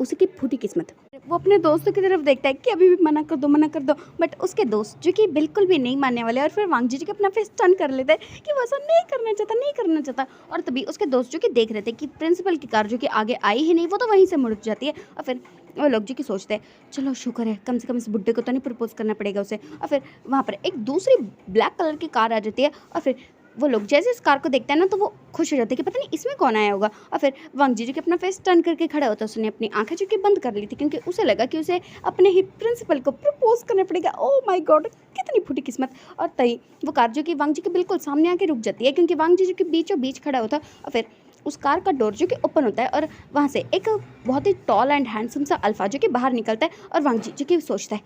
उसकी फूटी किस्मत। वो अपने दोस्तों की तरफ देखता है कि अभी भी मना कर दो, बट उसके दोस्त जो कि बिल्कुल भी नहीं मानने वाले और फिर वांग जी के अपना फेस टर्न कर लेते हैं कि वो ऐसा नहीं करना चाहता। और तभी उसके दोस्त जो कि देख रहे थे कि प्रिंसिपल की कार जो कि आगे आई ही नहीं, वो तो वहीं से मुड़ जाती है। और फिर वो लोग जो कि सोचते हैं चलो शुक्र है कम से कम इस बुड्ढे को तो नहीं प्रपोज करना पड़ेगा उसे। और फिर वहाँ पर एक दूसरी ब्लैक कलर की कार आ जाती है और फिर वो लोग जैसे इस कार को देखते हैं ना तो वो खुश हो जाते हैं कि पता नहीं इसमें कौन आया होगा। और फिर वांग जी जो कि अपना फेस टर्न करके खड़ा होता है, उसने अपनी आंखें जो कि बंद कर ली थी क्योंकि उसे लगा कि उसे अपने ही प्रिंसिपल को प्रपोज करना पड़ेगा। ओह माय गॉड, कितनी फूटी किस्मत। और तभी वो कार जो कि वांग जी के बिल्कुल सामने आके रुक जाती है क्योंकि वांग जी जो कि बीचों बीच खड़ा होता है। और फिर उस कार का डोर जो कि ओपन होता है और वहाँ से एक बहुत ही टॉल एंड हैंडसम सा अल्फा जो कि बाहर निकलता है। और वांग जी जो कि सोचता है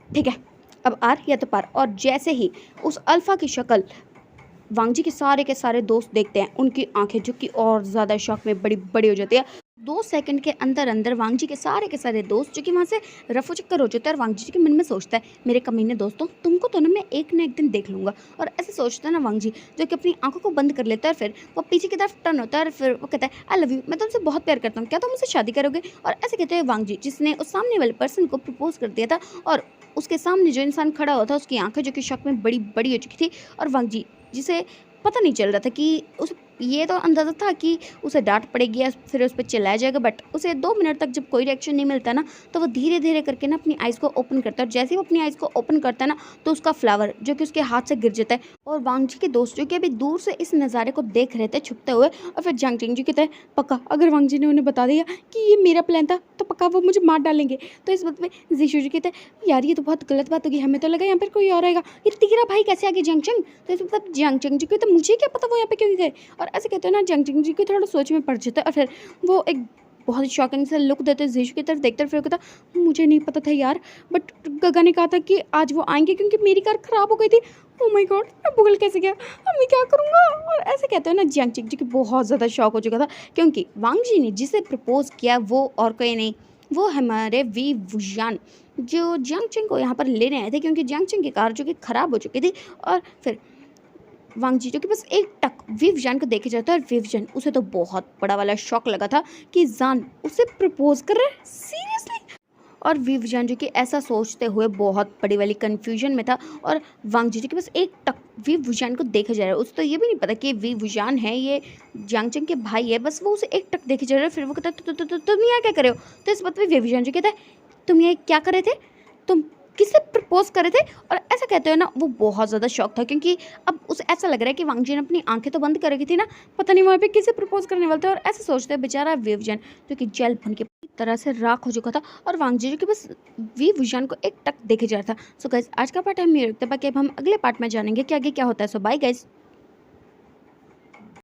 ठीक है अब आर या तो पार। और जैसे ही उस अल्फा की शक्ल वांग जी के सारे दोस्त देखते हैं, उनकी आंखें जो कि और ज़्यादा शौक में बड़ी बड़ी हो जाती है। 2 सेकंड के अंदर अंदर वांग जी के सारे दोस्त जो कि वहाँ से रफो चक्कर हो जाते हैं। और वांग जी के मन में सोचता है मेरे कमीने दोस्तों तुमको तो ना मैं एक ना एक दिन देख लूँगा। और ऐसे सोचता है ना वांग जी जो कि अपनी आंखों को बंद कर लेता है। फिर वो पीछे की तरफ टर्न होता है और फिर वो कहता है आई लव यू, मैं तुमसे बहुत प्यार करता हूँ, क्या तुम मुझसे शादी करोगे। और ऐसे कहते हैं वांग जी जिसने उस सामने वाले पर्सन को प्रपोज कर दिया था और उसके सामने जो इंसान खड़ा हुआ था उसकी आंखें जो कि शौक में बड़ी बड़ी हो चुकी थी। और वांग जी जिसे पता नहीं चल रहा था कि उस ये तो अंदाज़ा था कि उसे डांट पड़ेगी या फिर उस पर चिल्लाया जाएगा, बट उसे 2 मिनट तक जब कोई रिएक्शन नहीं मिलता ना तो वो धीरे धीरे करके ना अपनी आइज़ को ओपन करता है। और जैसे ही वो अपनी आइज़ को ओपन करता है ना तो उसका फ्लावर जो कि उसके हाथ से गिर जाता है। और वांग जी के दोस्त जो कि अभी दूर से इस नज़ारे को देख रहे थे छुपते हुए। और फिर जांग चिंग जी कहते हैं पक्का अगर वांग जी ने उन्हें बता दिया कि ये मेरा प्लान था तो पक्का वो मुझे मार डालेंगे। तो इस वक्त में जीशु जी कहते हैं यार ये तो बहुत गलत बात होगी, हमें तो लगा यहाँ पर कोई और आएगा, ये तेरा भाई कैसे आ गया जांग चिंग। तो इस वक्त जांग चिंग जी कहते मुझे क्या पता वो यहाँ पे क्यों गए। और ऐसे कहते हैं ना जांग चिंग जी को थोड़ा सोच में पड़ जाता है। और फिर वो एक बहुत ही शॉकिंग से लुक देते हैं जीशु की तरफ देखते हैं। फिर कहता मुझे नहीं पता था यार, बट गगा ने कहा था कि आज वो आएंगे क्योंकि मेरी कार खराब हो गई थी। ओह माय गॉड, अब भूल कैसे गया, अब मैं क्या करूँगा। और ऐसे कहते हैं ना जियांग चिक जी की बहुत ज़्यादा शौक हो चुका था क्योंकि वांग जी ने जिसे प्रपोज किया वो और कोई नहीं, वो हमारे वी वुजान जो जियांग चिंग को यहाँ पर लेने आए थे क्योंकि जियांग चिंग की कार जो कि ख़राब हो चुकी थी। और फिर वांग जी जो कि बस एक टक विवजान को देखे जाता है और विवजान उसे तो बहुत बड़ा वाला शॉक लगा था कि जान उसे प्रपोज कर रहा है सीरियसली। और विवजान जो कि ऐसा सोचते हुए बहुत बड़ी वाली कन्फ्यूजन में था। और वांग जी जो कि बस एक टक विवजान को देखे जा रहा है, उसे तो ये भी नहीं पता कि विवजान है ये जियांगचंग के भाई है, बस वो उसे एक टक देखे जा रहा है। फिर वो कहता है तुम यहाँ क्या कर रहे हो। तो इस बात पर विवजान जो कहता है तुम ये क्या कर रहे थे, तुम किससे प्रपोज कर रहे थे। और ऐसा कहते हैं ना वो बहुत ज़्यादा शौक था क्योंकि अब उसे ऐसा लग रहा है कि वांग जी ने अपनी आंखें तो बंद कर रखी थी ना, पता नहीं वहाँ पे किसे प्रपोज करने वाले थे। और ऐसे सोचते हैं बेचारा विवजन जो कि जेल बन के पूरी तरह से राख हो चुका था और वांग जी जो कि बस विवजन को एक टक देखे जा रहा था। सो गाइस आज का पार्ट हम ये रखते हैं, बाकी अब हम अगले पार्ट में जानेंगे कि आगे क्या होता है। सो बाय गाइस।